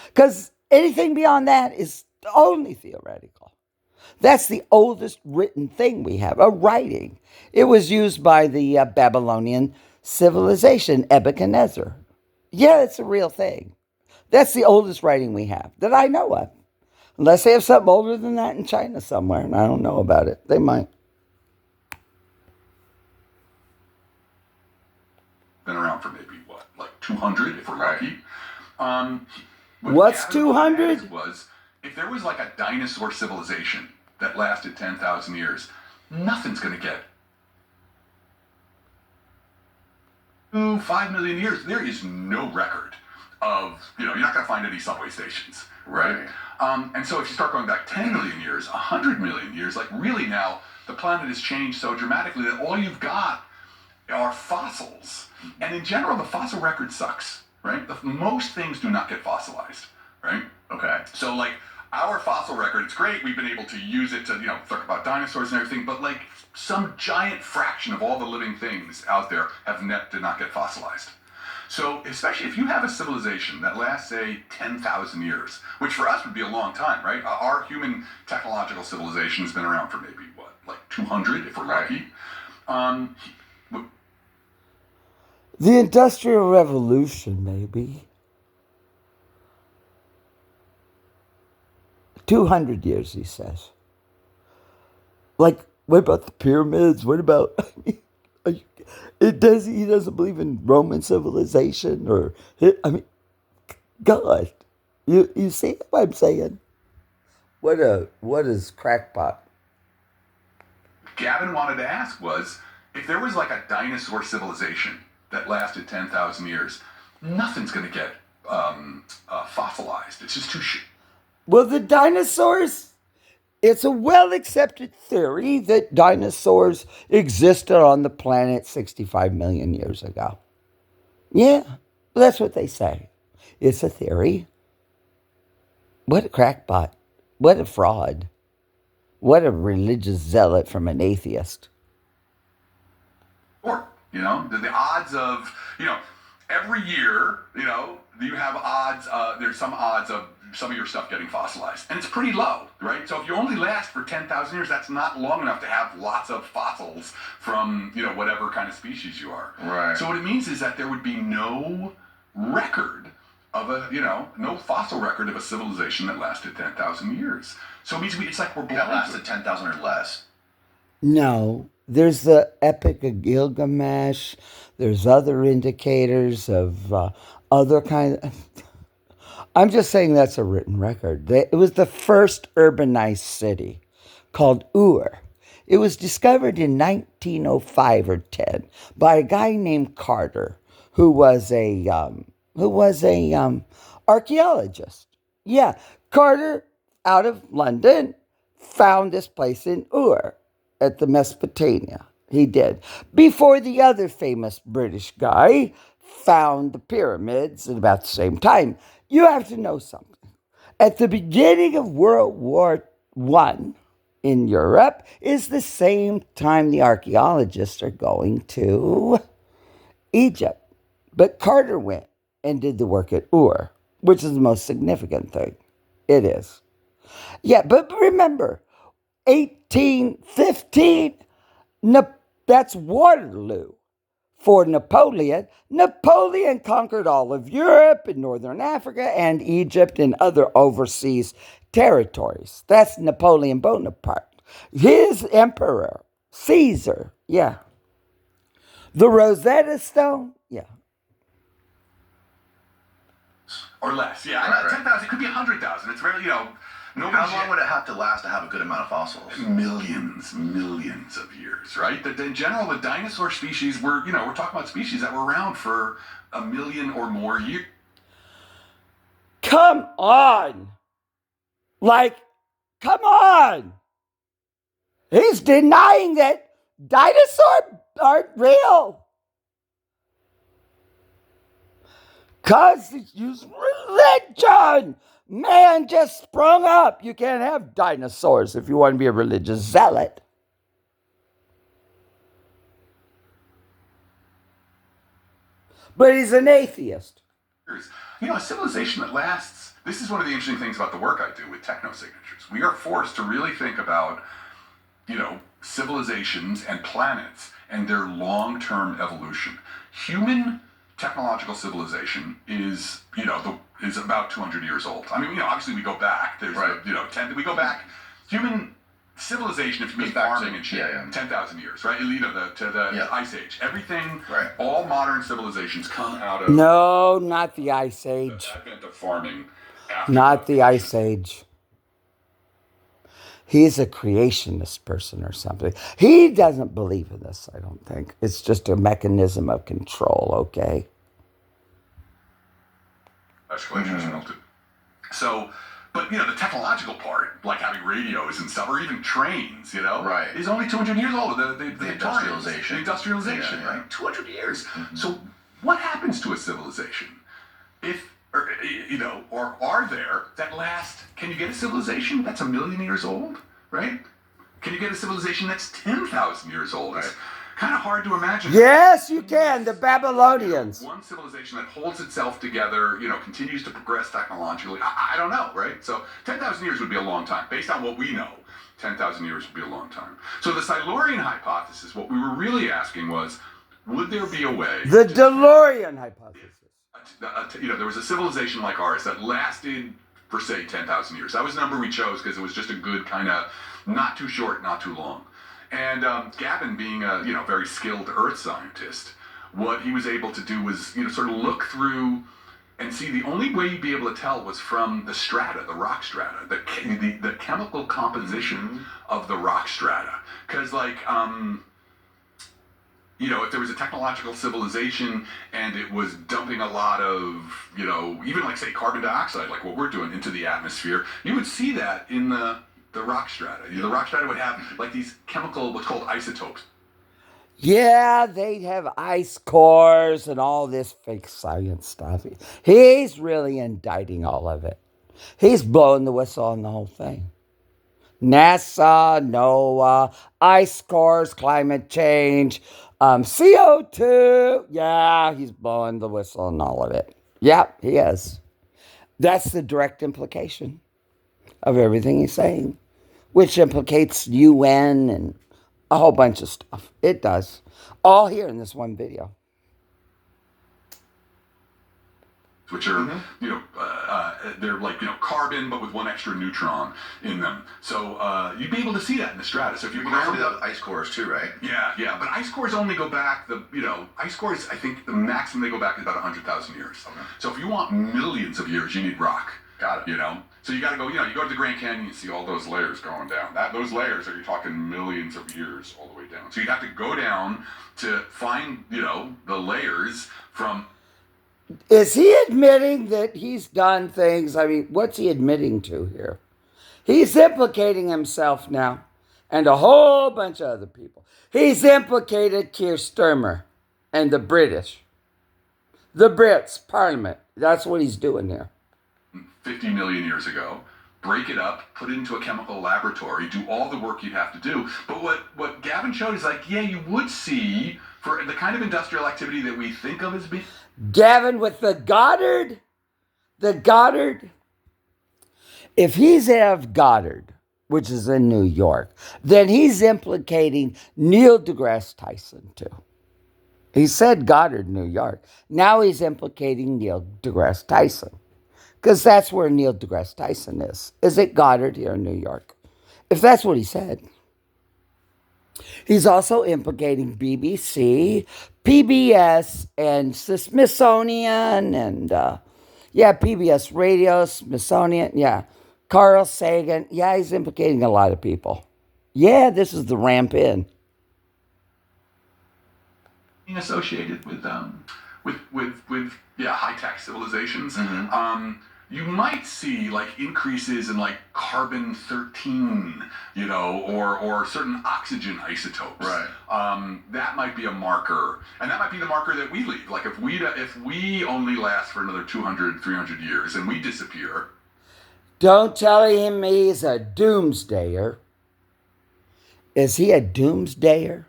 Because anything beyond that is only theoretical. That's the oldest written thing we have, a writing. It was used by the Babylonian civilization, Nebuchadnezzar. Yeah, it's a real thing. That's the oldest writing we have that I know of. Unless they have something older than that in China somewhere, and I don't know about it. They might. been around for maybe, what, like 200 if we're lucky. What's 200? Was if there was like a dinosaur civilization that lasted 10,000 years, nothing's going to get 5 million years. There is no record of, you're not going to find any subway stations, right? And so if you start going back 10 million years, 100 million years, like really now the planet has changed so dramatically that all you've got are fossils. And in general, the fossil record sucks, right? Most things do not get fossilized, right? Okay. So like our fossil record, it's great. We've been able to use it to, talk about dinosaurs and everything, but like some giant fraction of all the living things out there did not get fossilized. So especially if you have a civilization that lasts, say, 10,000 years, which for us would be a long time, right? Our human technological civilization has been around for maybe, what, like 200 if we're lucky. The Industrial Revolution, maybe. 200 years, he says. Like, what about the pyramids? What about... he doesn't believe in Roman civilization or... God. You see what I'm saying? What is crackpot? Gavin wanted to ask was, if there was like a dinosaur civilization that lasted 10,000 years, nothing's going to get fossilized. It's just too Well, the dinosaurs, it's a well-accepted theory that dinosaurs existed on the planet 65 million years ago. Yeah, that's what they say. It's a theory. What a crackpot. What a fraud. What a religious zealot from an atheist. Or, the odds of, every year, you have odds, there's some odds of some of your stuff getting fossilized. And it's pretty low, right? So if you only last for 10,000 years, that's not long enough to have lots of fossils from, whatever kind of species you are. Right. So what it means is that there would be no record of no fossil record of a civilization that lasted 10,000 years. So it means it's like we're blind. That lasted 10,000 or less. No. There's the Epic of Gilgamesh. There's other indicators of other kinds of... I'm just saying that's a written record. It was the first urbanized city called Ur. It was discovered in 1905 or 10 by a guy named Carter, who was a archaeologist. Yeah, Carter, out of London, found this place in Ur at the Mesopotamia. He did. Before the other famous British guy found the pyramids at about the same time. You have to know something. At the beginning of World War I in Europe is the same time the archaeologists are going to Egypt. But Carter went and did the work at Ur, which is the most significant thing. It is. Yeah, but remember, 1815, that's Waterloo. For Napoleon, Napoleon conquered all of Europe and Northern Africa and Egypt and other overseas territories. That's Napoleon Bonaparte. His emperor, Caesar, yeah. The Rosetta Stone, yeah. Or less, yeah. Right. 10,000, it could be 100,000. It's very, How long would it have to last to have a good amount of fossils? Millions of years, right? In general, the dinosaur species we're talking about species that were around for 1 million or more years. Come on. Come on. He's denying that dinosaurs aren't real. Because it's used religion. Man just sprung up. You can't have dinosaurs if you want to be a religious zealot. But he's an atheist. A civilization that lasts. This is one of the interesting things about the work I do with technosignatures. We are forced to really think about, civilizations and planets and their long-term evolution. Human technological civilization is, is about 200 years old. I mean, obviously we go back. There's, we go back. Human civilization, if you mean farming and shit, 10,000 years, right? To the Ice Age. Everything, all modern civilizations come out of... No, not the Ice Age. The advent of farming. Not the Ice Age. He's a creationist person or something. He doesn't believe in this, I don't think. It's just a mechanism of control, okay? So, but the technological part, like having radios and stuff, or even trains, is only 200 years old. The industrialization. The industrialization, right? 200 years. Mm-hmm. So, what happens to a civilization? Or are there that last? Can you get a civilization that's 1 million years old, right? Can you get a civilization that's 10,000 years old? It's kind of hard to imagine. Yes, you can. The Babylonians. One civilization that holds itself together, continues to progress technologically. I don't know, right? So 10,000 years would be a long time. Based on what we know, 10,000 years would be a long time. So the Silurian hypothesis, what we were really asking was, would there be a way... The DeLorean hypothesis. There was a civilization like ours that lasted for, say, 10,000 years. That was the number we chose because it was just a good kind of not too short, not too long. And Gavin, being a very skilled earth scientist, what he was able to do was sort of look through and see the only way you'd be able to tell was from the strata, the rock strata, the chemical composition of the rock strata. Because if there was a technological civilization and it was dumping a lot of, even say carbon dioxide, like what we're doing, into the atmosphere, you would see that in the rock strata. The rock strata would have these chemical, what's called isotopes. Yeah, they'd have ice cores and all this fake science stuff. He's really indicting all of it. He's blowing the whistle on the whole thing. NASA, NOAA, ice cores, climate change, CO2. Yeah, he's blowing the whistle on all of it. Yep, he is. That's the direct implication of everything he's saying, which implicates UN and a whole bunch of stuff. It does. All here in this one video. Which are, they're like, carbon, but with one extra neutron in them. So you'd be able to see that in the strata. So if you can also do that with ice cores too, right? Yeah. But ice cores only go back, ice cores, I think the maximum they go back is about 100,000 years. Okay. So if you want millions of years, you need rock. Got it. So you got to go, you go to the Grand Canyon, you see all those layers going down. Those layers you're talking millions of years all the way down. So you'd have to go down to find, the layers from... Is he admitting that he's done things? I mean, what's he admitting to here? He's implicating himself now and a whole bunch of other people. He's implicated Keir Starmer and the British. The Brits, Parliament. That's what he's doing there. 50 million years ago, break it up, put it into a chemical laboratory, do all the work you'd have to do. But what Gavin showed is you would see, for the kind of industrial activity that we think of as being... Gavin with the Goddard. If he's of Goddard, which is in New York, then he's implicating Neil deGrasse Tyson too. He said Goddard, New York. Now he's implicating Neil deGrasse Tyson. Because that's where Neil deGrasse Tyson is. Is it Goddard here in New York? If that's what he said. He's also implicating BBC, PBS, and the Smithsonian, and Yeah, PBS Radio, Smithsonian, yeah. Carl Sagan, yeah, he's implicating a lot of people. Yeah, this is the ramp in. Being associated with high tech civilizations, you might see like increases in like carbon 13, or certain oxygen isotopes. Right. That might be a marker, and that might be the marker that we leave. Like if we only last for another 200, 300 years and we disappear. Don't tell him he's a doomsdayer. Is he a doomsdayer?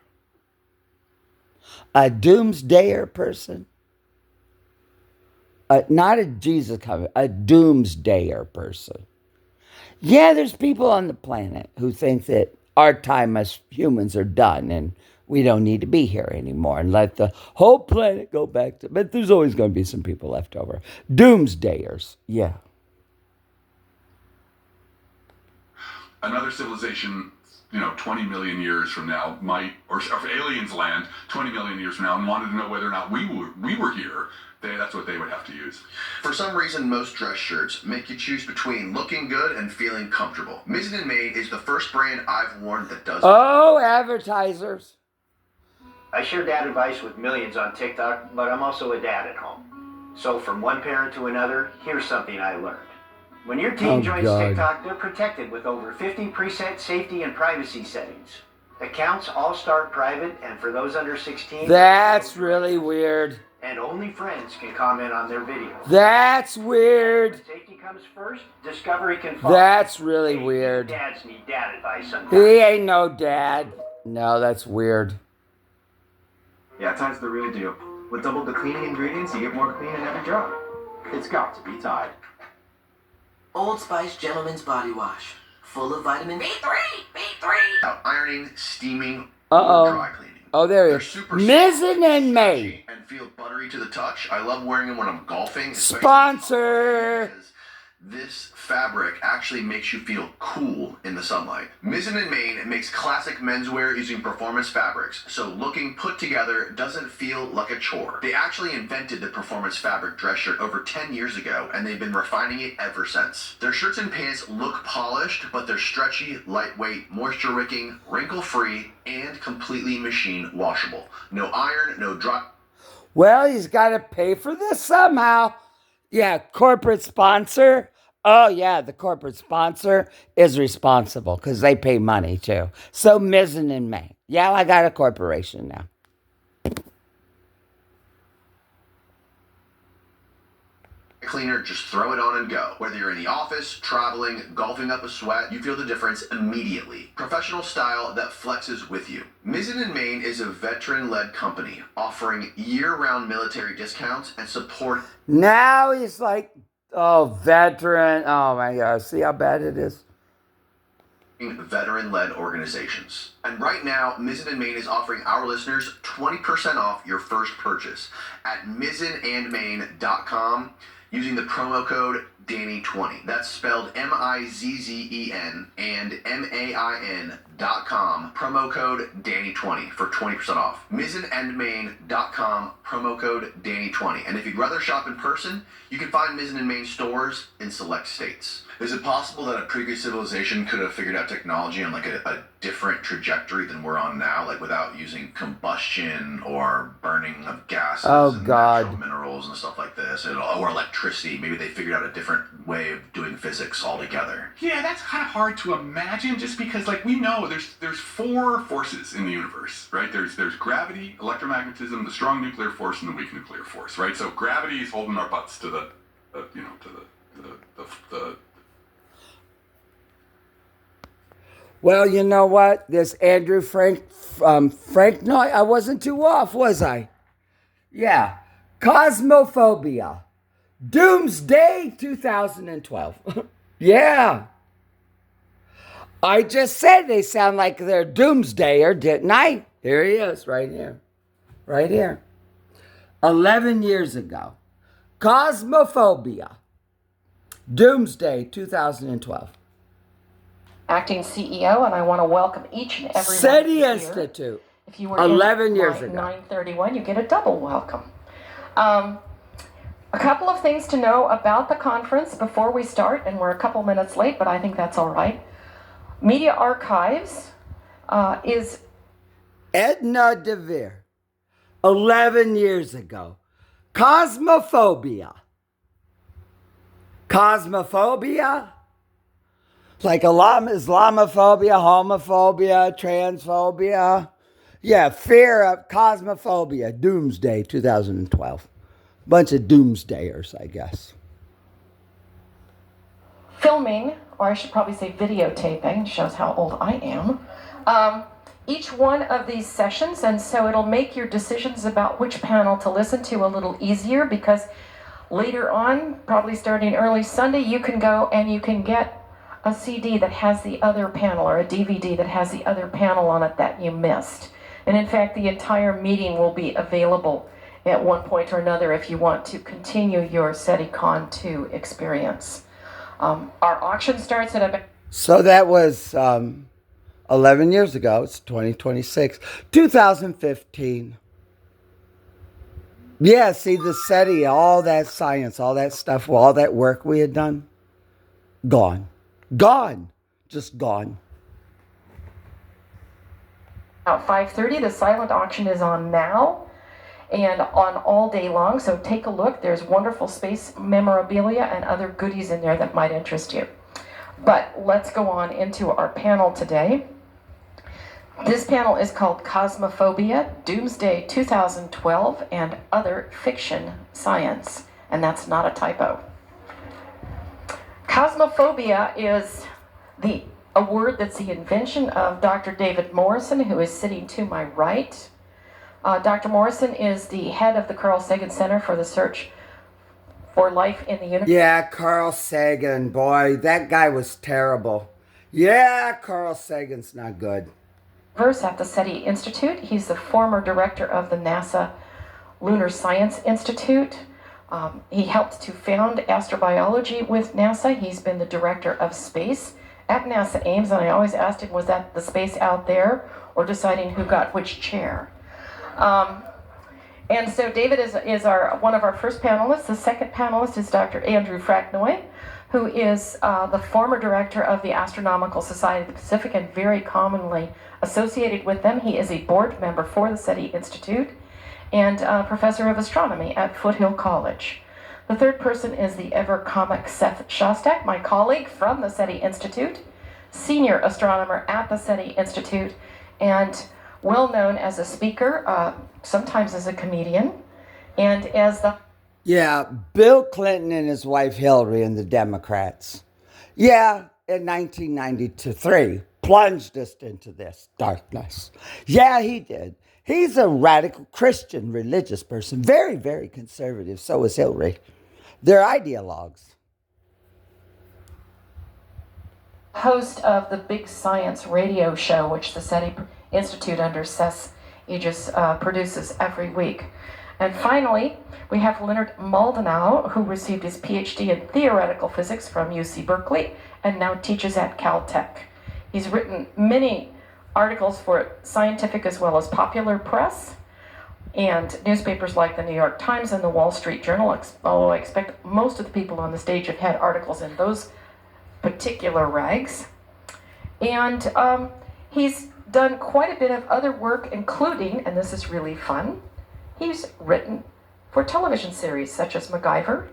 A doomsdayer person? Not a Jesus coming, a doomsdayer person. Yeah, there's people on the planet who think that our time as humans are done and we don't need to be here anymore and let the whole planet go back to... But there's always going to be some people left over. Doomsdayers, yeah. Another civilization, 20 million years from now might, or if aliens land 20 million years from now and wanted to know whether or not we were here, that's what they would have to use. For some reason, most dress shirts make you choose between looking good and feeling comfortable. Mizzen & Main is the first brand I've worn that does. Oh, advertisers. I share dad advice with millions on TikTok, but I'm also a dad at home. So from one parent to another, here's something I learned. When your teen joins TikTok, they're protected with over 50 preset safety and privacy settings. Accounts all start private, and for those under 16... That's really weird. And only friends can comment on their videos. That's weird. When safety comes first, discovery can follow. That's really weird. Dads need dad advice sometimes. He ain't no dad. No, that's weird. Yeah, Tide's the real deal. With double the cleaning ingredients, you get more clean in every jar. It's got to be Tide. Old Spice Gentleman's Body Wash. Full of vitamin B3. Ironing, steaming, or dry cleaning. Oh, there it is. Mizzen & Main. And feel buttery to the touch. I love wearing them when I'm golfing. Sponsor. This fabric actually makes you feel cool in the sunlight. Mizzen & Main makes classic menswear using performance fabrics, so looking put together doesn't feel like a chore. They actually invented the performance fabric dress shirt over 10 years ago, and they've been refining it ever since. Their shirts and pants look polished, but they're stretchy, lightweight, moisture-wicking, wrinkle-free, and completely machine washable. No iron, no dry... Well, he's got to pay for this somehow. Yeah, corporate sponsor. Oh, yeah, the corporate sponsor is responsible because they pay money, too. So, Mizzen & Main. Yeah, I got a corporation now. Cleaner, just throw it on and go. Whether you're in the office, traveling, golfing up a sweat, you feel the difference immediately. Professional style that flexes with you. Mizzen & Main is a veteran-led company offering year-round military discounts and support. Now he's like, oh, veteran. Oh, my God. See how bad it is? Veteran-led organizations. And right now, Mizzen & Main is offering our listeners 20% off your first purchase at mizzenandmain.com. using the promo code Danny20. That's spelled MIZZEN and MAIN.com. Promo code Danny20 for 20% off. Mizzenandmain.com. Promo code Danny20. And if you'd rather shop in person, you can find Mizzen & Main stores in select states. Is it possible that a previous civilization could have figured out technology on like a different trajectory than we're on now, like without using combustion or burning of gases and natural minerals and stuff like this, or electricity? Maybe they figured out a different way of doing physics altogether. Yeah, that's kind of hard to imagine, just because like we know there's four forces in the universe, right? There's gravity, electromagnetism, the strong nuclear force, and the weak nuclear force, right? So gravity is holding our butts to the Well, you know what? This Andrew Franknoi, I wasn't too off, was I? Yeah. Cosmophobia. Doomsday 2012. Yeah. I just said they sound like they're doomsdayer, didn't I? Here he is, right here. Right here. 11 years ago. Cosmophobia. Doomsday 2012. Acting CEO, and I want to welcome each and every SETI Institute. If you were 11 years ago. 931, you get a double welcome. A A couple of things to know about the conference before we start, and we're a couple minutes late, but I think that's all right. Media Archives is Edna DeVere, 11 years ago. Cosmophobia. Cosmophobia? Like Islamophobia, homophobia, transphobia. Yeah, fear of cosmophobia. Doomsday 2012. Bunch of doomsdayers, I guess. filming, or I should probably say videotaping, shows how old I am, each one of these sessions, and so it'll make your decisions about which panel to listen to a little easier, because later on, probably starting early Sunday, you can go and you can get a CD that has the other panel, or a DVD that has the other panel on it that you missed. And in fact, the entire meeting will be available at one point or another if you want to continue your SETICon 2 experience. Our auction starts at about... So that was 11 years ago. It's 2026. 2015. Yeah, see, the SETI, all that science, all that stuff, all that work we had done, gone. Gone. Just gone. At 5:30, the silent auction is on now and on all day long, so take a look. There's wonderful space memorabilia and other goodies in there that might interest you. But let's go on into our panel today. This panel is called Cosmophobia, Doomsday 2012, and Other Fiction Science, and that's not a typo. Cosmophobia is a word that's the invention of Dr. David Morrison, who is sitting to my right. Dr. Morrison is the head of the Carl Sagan Center for the Search for Life in the Universe. Yeah, Carl Sagan, boy, that guy was terrible. Yeah, Carl Sagan's not good. At the SETI Institute. He's the former director of the NASA Lunar Science Institute. He helped to found astrobiology with NASA. He's been the director of space at NASA Ames, and I always asked him, was that the space out there or deciding who got which chair? And so David is one of our first panelists. The second panelist is Dr. Andrew Franknoi, who is the former director of the Astronomical Society of the Pacific and very commonly associated with them. He is a board member for the SETI Institute and professor of astronomy at Foothill College. The third person is the ever-comic Seth Shostak, my colleague from the SETI Institute, senior astronomer at the SETI Institute, and well-known as a speaker, sometimes as a comedian, and as the... Yeah, Bill Clinton and his wife Hillary and the Democrats. Yeah, in 1993, plunged us into this darkness. Yeah, he did. He's a radical Christian religious person. Very, very conservative. So is Hillary. They're ideologues. Host of the Big Science radio show, which the SETI Institute under Seth's aegis produces every week. And finally, we have Leonard Maldonado, who received his PhD in theoretical physics from UC Berkeley and now teaches at Caltech. He's written many articles for scientific as well as popular press and newspapers like the New York Times and the Wall Street Journal, although I expect most of the people on the stage have had articles in those particular rags. And he's done quite a bit of other work, including, and this is really fun, he's written for television series such as MacGyver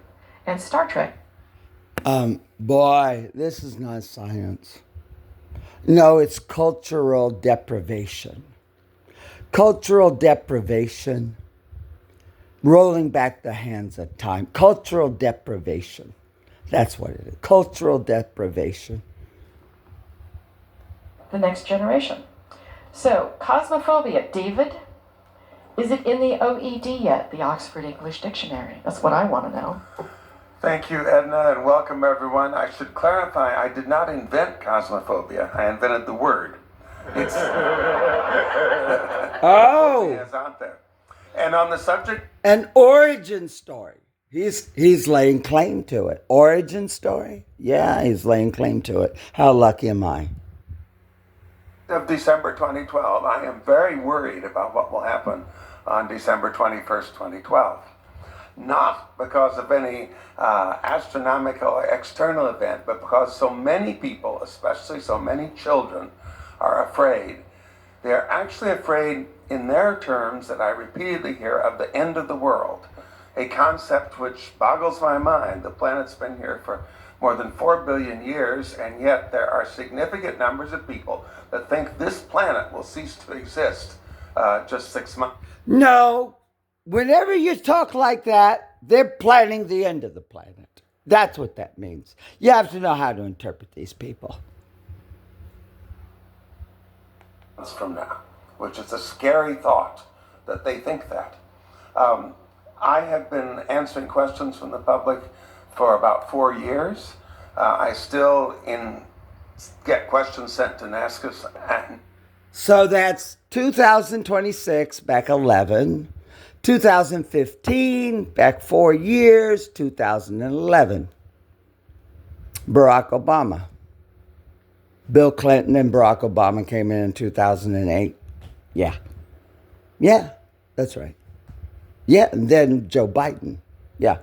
and Star Trek. Boy, this is not science. No, it's cultural deprivation. Cultural deprivation. Rolling back the hands of time. Cultural deprivation. That's what it is. Cultural deprivation. The next generation. So, Cosmophobia, David, is it in the OED yet, the Oxford English Dictionary? That's what I want to know. Thank you, Edna, and welcome everyone. I should clarify, I did not invent cosmophobia. I invented the word. It's oh, it's out there. And on the subject, an origin story. He's laying claim to it. Origin story? Yeah, he's laying claim to it. How lucky am I? Of December 2012, I am very worried about what will happen on December 21st, 2012. not because of any astronomical or external event, but because so many people, especially so many children, are afraid. They're actually afraid, in their terms that I repeatedly hear, of the end of the world, a concept which boggles my mind. The planet's been here for more than 4 billion years, and yet there are significant numbers of people that think this planet will cease to exist just 6 months. No, whenever you talk like that, they're planning the end of the planet. That's what that means. You have to know how to interpret these people. From now, which is a scary thought that they think that. I have been answering questions from the public for about 4 years. I still get questions sent to N.A.S.A. So that's 2026, back 11. 2015, back 4 years. 2011, Barack Obama. Bill Clinton and Barack Obama came in 2008. Yeah. Yeah, that's right. Yeah, and then Joe Biden. Yeah.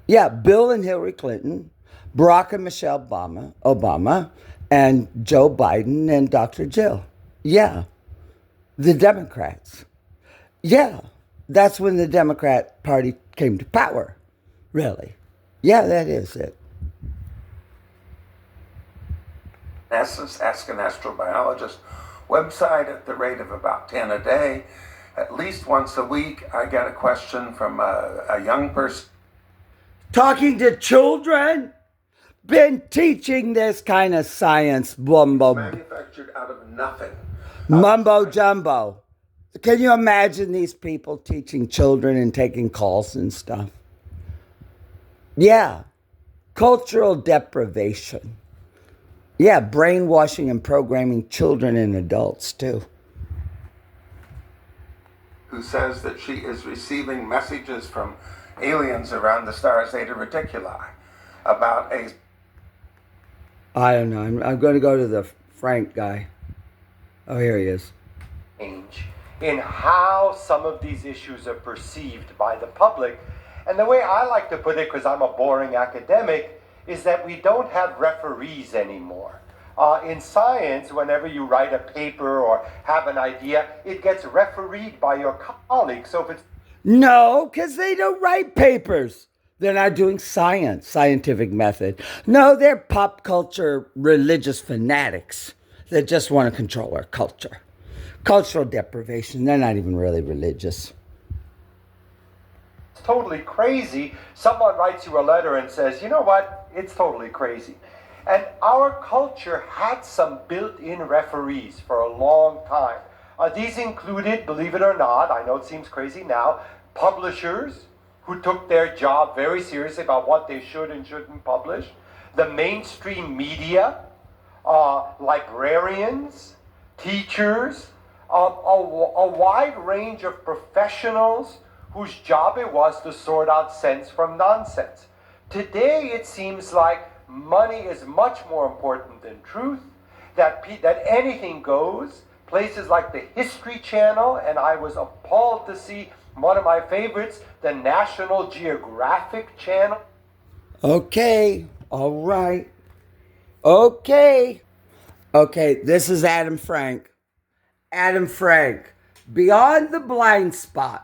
Yeah, Bill and Hillary Clinton, Barack and Michelle Obama, and Joe Biden and Dr. Jill. Yeah. The Democrats. Yeah. That's when the Democrat Party came to power. Really. Yeah, that is it. NASA's Ask an Astrobiologist website at the rate of about 10 a day. At least once a week, I get a question from a young person. Talking to children? Been teaching this kind of science Manufactured out of nothing. Mumbo jumbo. Can you imagine these people teaching children and taking calls and stuff? Yeah. Cultural deprivation. Yeah, brainwashing and programming children and adults, too. Who says that she is receiving messages from aliens around the star Zeta Reticuli about a... I don't know. I'm going to go to the Frank guy. Oh, here he is. Change in how some of these issues are perceived by the public. And the way I like to put it, because I'm a boring academic, is that we don't have referees anymore. In science, whenever you write a paper or have an idea, it gets refereed by your colleagues. So if it's... No, because they don't write papers. They're not doing science, scientific method. No, they're pop culture religious fanatics that just want to control our culture. Cultural deprivation. They're not even really religious. Totally crazy. Someone writes you a letter and says, you know what, it's totally crazy. And our culture had some built-in referees for a long time. These included, believe it or not, I know it seems crazy now, publishers who took their job very seriously about what they should and shouldn't publish, the mainstream media, librarians, teachers, a wide range of professionals whose job it was to sort out sense from nonsense. Today, it seems like money is much more important than truth, that anything goes. Places like the History Channel, and I was appalled to see one of my favorites, the National Geographic Channel. Okay, all right. Okay, this is Adam Frank. Adam Frank, Beyond the Blind Spot.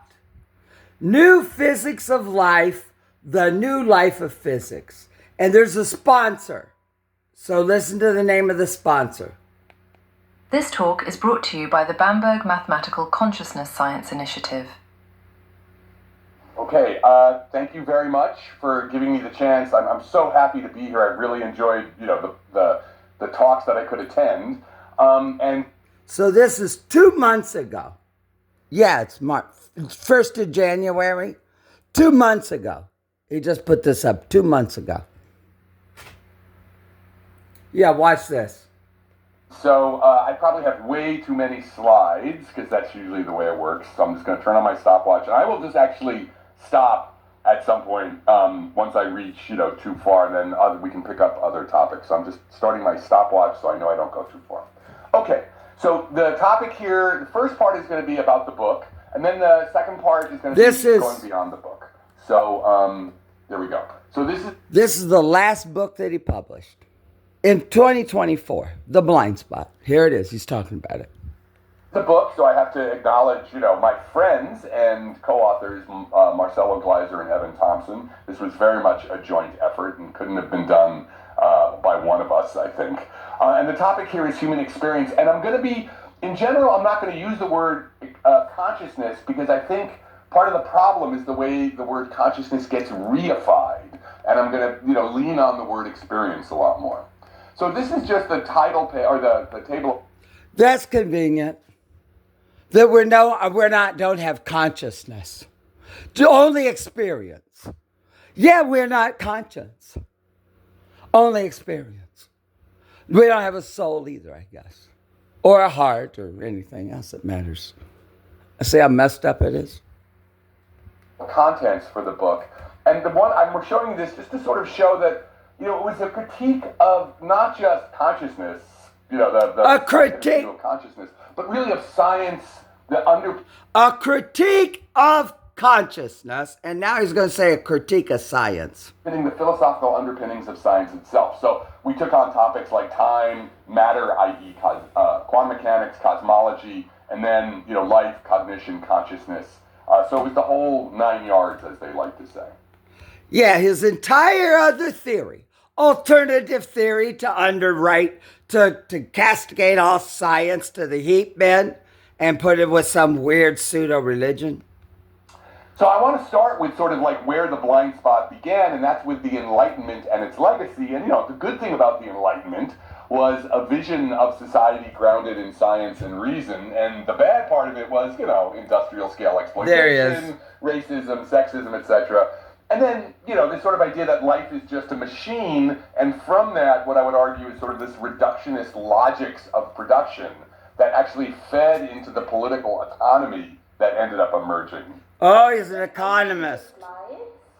New Physics of Life, the New Life of Physics. And there's a sponsor. So listen to the name of the sponsor. This talk is brought to you by the Bamberg Mathematical Consciousness Science Initiative. Okay, thank you very much for giving me the chance. I'm so happy to be here. I really enjoyed, the talks that I could attend. And so this is 2 months ago. Yeah, it's March 1st of January. 2 months ago. He just put this up 2 months ago. Yeah, watch this. So I probably have way too many slides because that's usually the way it works. So I'm just going to turn on my stopwatch, and I will just actually stop at some point once I reach too far, and then we can pick up other topics. So I'm just starting my stopwatch so I know I don't go too far. Okay, so the topic here, the first part is going to be about the book, and then the second part is going to be going beyond the book. So there we go. So this is the last book that he published in 2024, The Blind Spot. Here it is. He's talking about it. The book, so I have to acknowledge, my friends and co-authors, Marcelo Gleiser and Evan Thompson. This was very much a joint effort and couldn't have been done by one of us, I think. And the topic here is human experience. And I'm going to be, in general, I'm not going to use the word consciousness because I think part of the problem is the way the word consciousness gets reified. And I'm going to, lean on the word experience a lot more. So this is just the title or the table. That's convenient. That don't have consciousness. Only experience. Yeah, we're not conscious. Only experience. We don't have a soul either, I guess. Or a heart or anything else that matters. See how messed up it is? Contents for the book. And the one, we're showing you this just to sort of show that, it was a critique of not just consciousness, a critique of consciousness, but really of science, a critique of consciousness, and now he's going to say a critique of science. The philosophical underpinnings of science itself. So we took on topics like time, matter, i.e. quantum mechanics, cosmology, and then, life, cognition, consciousness. So it was the whole 9 yards, as they like to say. Yeah, his entire other theory, alternative theory to underwrite, to castigate all science to the heap bin and put it with some weird pseudo-religion. So I want to start with sort of like where the blind spot began, and that's with the Enlightenment and its legacy. And, the good thing about the Enlightenment was a vision of society grounded in science and reason, and the bad part of it was, industrial scale exploitation, racism, sexism, etc. And then, this sort of idea that life is just a machine, and from that, what I would argue is sort of this reductionist logics of production that actually fed into the political economy that ended up emerging. Oh, he's an economist.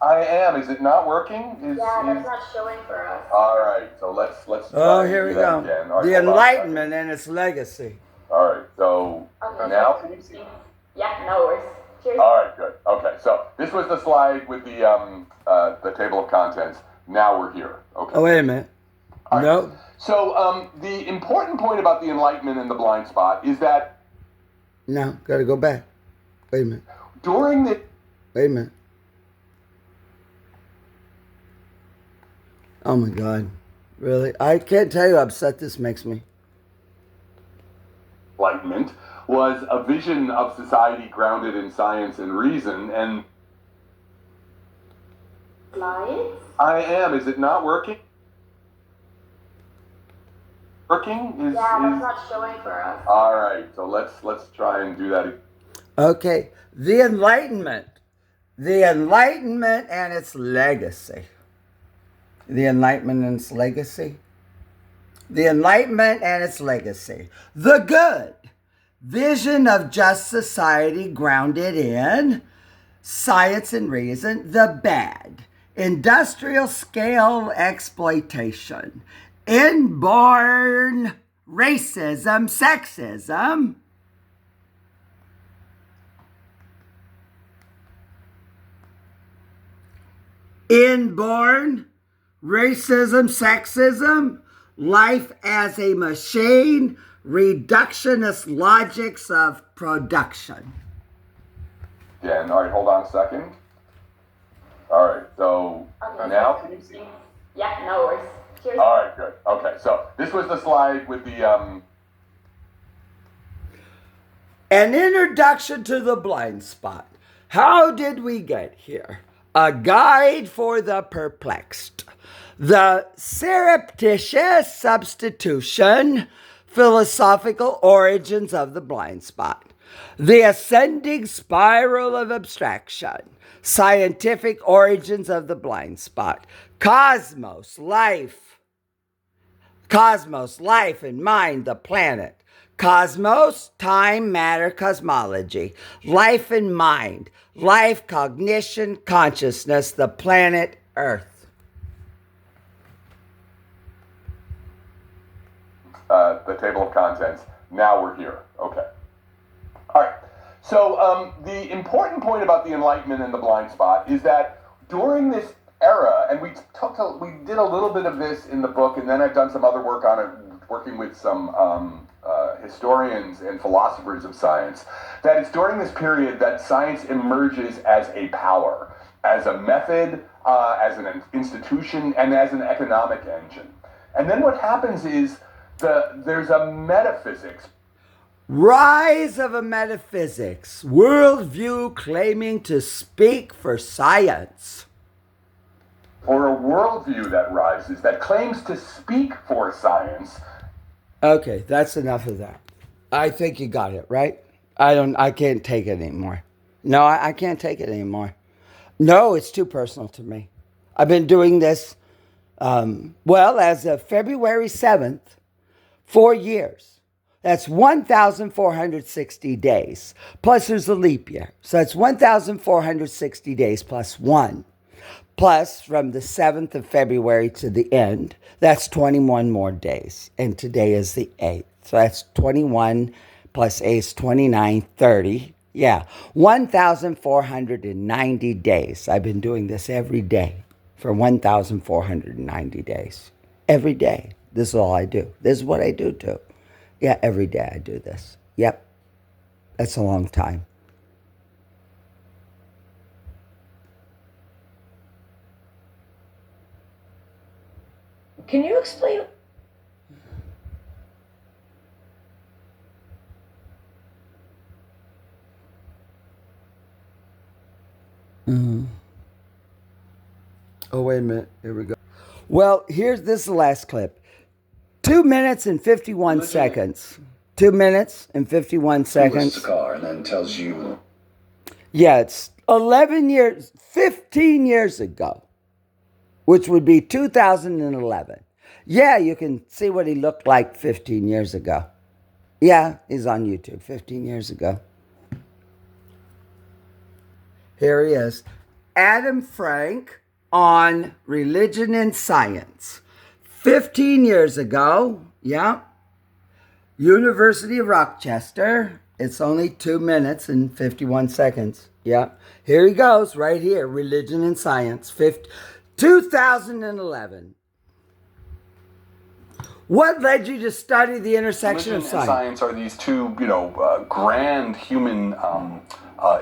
I am. Is it not working? That's not showing for us. All right, so let's try. Oh, here we go. Right, the Enlightenment and its legacy. All right, so now can you see? Yeah, no worries. Cheers. All right, good. Okay, so this was the slide with the table of contents. Now we're here. Okay. Oh, wait a minute. All right. No. So the important point about the Enlightenment and the blind spot is that. No, got to go back. Wait a minute. During the. Wait a minute. Oh my God. Really? I can't tell you how upset this makes me. Enlightenment was a vision of society grounded in science and reason, and Slides? I am. Is it not working? That's not showing for us. All right, so let's try and do that. Okay, the Enlightenment and its legacy. The Enlightenment and its legacy. The Enlightenment and its legacy. The good. Vision of just society grounded in science and reason. The bad. Industrial scale exploitation. Inborn racism, sexism. Inborn racism, sexism, life as a machine, reductionist logics of production. Yeah, all right, hold on a second. All right, so now can you see? Yeah, no worries. Cheers. All right, good. Okay, so this was the slide with the An introduction to the blind spot. How did we get here? A guide for the perplexed. The surreptitious substitution, philosophical origins of the blind spot. The ascending spiral of abstraction, scientific origins of the blind spot. Cosmos, life and mind, the planet. Cosmos, time, matter, cosmology. Life and mind. Life, cognition, consciousness, the planet Earth. The table of contents. Now we're here. Okay. All right. So the important point about the Enlightenment and the blind spot is that during this era, and we did a little bit of this in the book, and then I've done some other work on it, working with some historians and philosophers of science, that it's during this period that science emerges as a power, as a method, as an institution, and as an economic engine. And then what happens is there's a metaphysics. Rise of a metaphysics, worldview claiming to speak for science. Or a worldview that rises, that claims to speak for science. Okay, that's enough of that. I think you got it, right? I can't take it anymore. No, I can't take it anymore. No, it's too personal to me. I've been doing this, as of February 7th, 4 years. That's 1,460 days. Plus there's a leap year. So that's 1,460 days plus 1. Plus from the 7th of February to the end, that's 21 more days. And today is the 8th. So that's 21 plus 8 is 29, 30. Yeah, 1,490 days. I've been doing this every day for 1,490 days. Every day. This is all I do. This is what I do too. Yeah, every day I do this. Yep. That's a long time. Can you explain? Oh, wait a minute. Here we go. Well, this is the last clip. 2 minutes and 51 seconds. 2 minutes and 51 seconds. The car and then tells you. Yeah, it's 15 years ago, which would be 2011. Yeah, you can see what he looked like 15 years ago. Yeah, he's on YouTube 15 years ago. Here he is. Adam Frank on Religion and Science. 15 years ago, yeah. University of Rochester. It's only 2 minutes and 51 seconds. Yeah. Here he goes, right here. Religion and Science. 2011. What led you to study the intersection Religion of science? and science are these two, grand human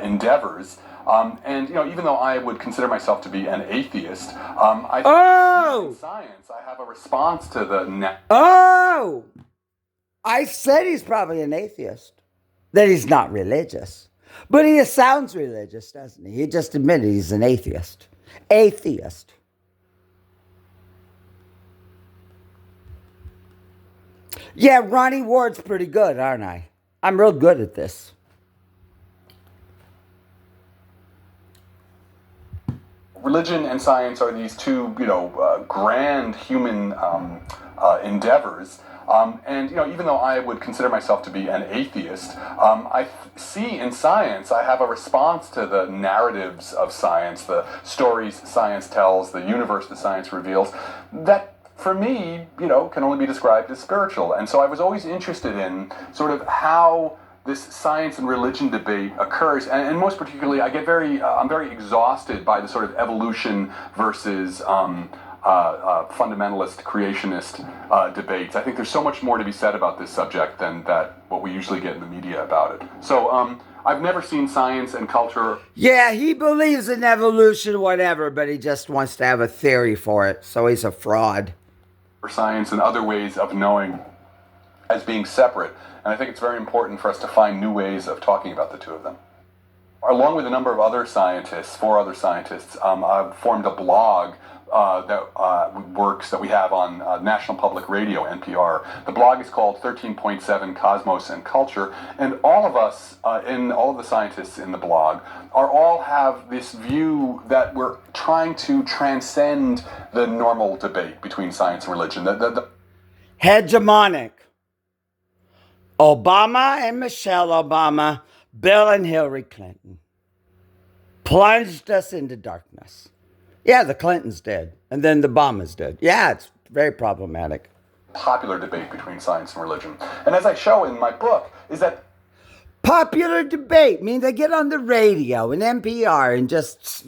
endeavors. And even though I would consider myself to be an atheist, I think in science I have a response to the. I said he's probably an atheist. That he's not religious, but he sounds religious, doesn't he? He just admitted he's an atheist. Atheist. Yeah, Ronnie-Ward's pretty good, aren't I? I'm real good at this. Religion and science are these two, grand human endeavors. And even though I would consider myself to be an atheist, I see in science I have a response to the narratives of science, the stories science tells, the universe that science reveals, that for me, can only be described as spiritual. And so I was always interested in sort of how this science and religion debate occurs, and most particularly, I'm very exhausted by the sort of evolution versus fundamentalist creationist debates. I think there's so much more to be said about this subject than what we usually get in the media about it. So I've never seen science and culture. Yeah, he believes in evolution, whatever, but he just wants to have a theory for it, so he's a fraud. Or science and other ways of knowing as being separate. And I think it's very important for us to find new ways of talking about the two of them. Along with a number of other scientists, 4 other scientists, I've formed a blog that we have on National Public Radio, NPR. The blog is called 13.7 Cosmos and Culture, and all of us, all of the scientists in the blog, all have this view that we're trying to transcend the normal debate between science and religion. Hegemonic. Obama and Michelle Obama, Bill and Hillary Clinton plunged us into darkness. Yeah, the Clintons did, and then the Obamas did. Yeah, it's very problematic. Popular debate between science and religion. And as I show in my book, is that Popular debate. I mean, they get on the radio and NPR and just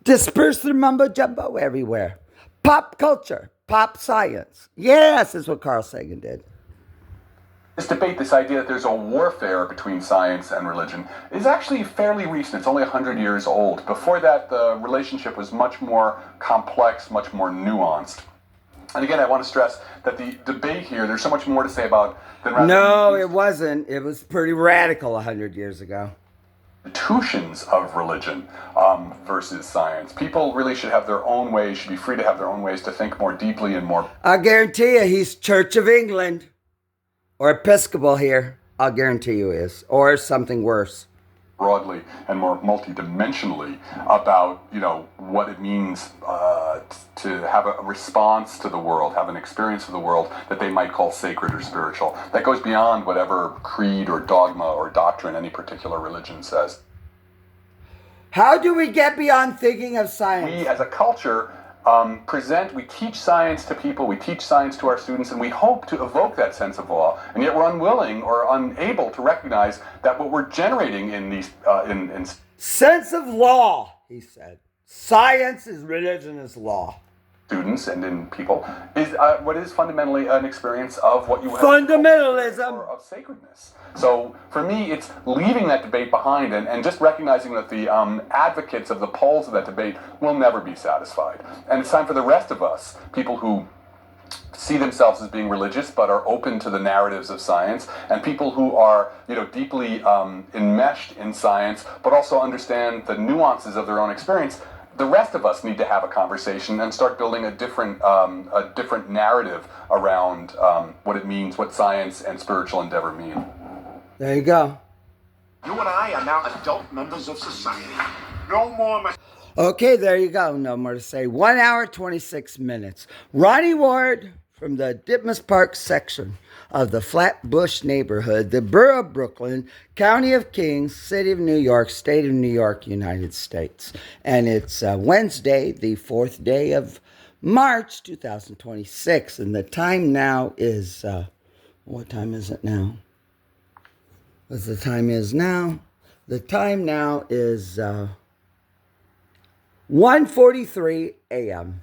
disperse their mumbo jumbo everywhere. Pop culture, pop science. Yes, that's what Carl Sagan did. This debate, this idea that there's a warfare between science and religion, is actually fairly recent. It's only 100 years old. Before that, the relationship was much more complex, much more nuanced. And again, I want to stress that the debate here, there's so much more to say about than rather. No, it wasn't. It was pretty radical 100 years ago. Institutions of religion versus science. People really should have their own ways, should be free to have their own ways to think more deeply and more. I guarantee you he's Church of England or Episcopal here. I'll guarantee you is. Or something worse. Broadly and more multidimensionally about, what it means to have a response to the world, have an experience of the world that they might call sacred or spiritual. That goes beyond whatever creed or dogma or doctrine any particular religion says. How do we get beyond thinking of science? We, as a culture, we teach science to people, we teach science to our students, and we hope to evoke that sense of awe, and yet we're unwilling or unable to recognize that what we're generating in these, sense of law, he said. Science is religion is law. Students and in people is what is fundamentally an experience of what you have fundamentalism or of sacredness. So for me, it's leaving that debate behind and just recognizing that the advocates of the poles of that debate will never be satisfied. And it's time for the rest of us, people who see themselves as being religious but are open to the narratives of science, and people who are deeply enmeshed in science but also understand the nuances of their own experience. The rest of us need to have a conversation and start building a different narrative around what it means, what science and spiritual endeavor mean. There you go. You and I are now adult members of society. No more. Okay, there you go. No more to say. 1 hour, 26 minutes. Ronnie-Ward from the Ditmas Park section of the Flatbush neighborhood, the borough of Brooklyn, county of Kings, city of New York, state of New York, United States. And it's Wednesday, the 4th day of March, 2026. And the time now is, what time is it now? What the time is now? The time now is 1:43 a.m.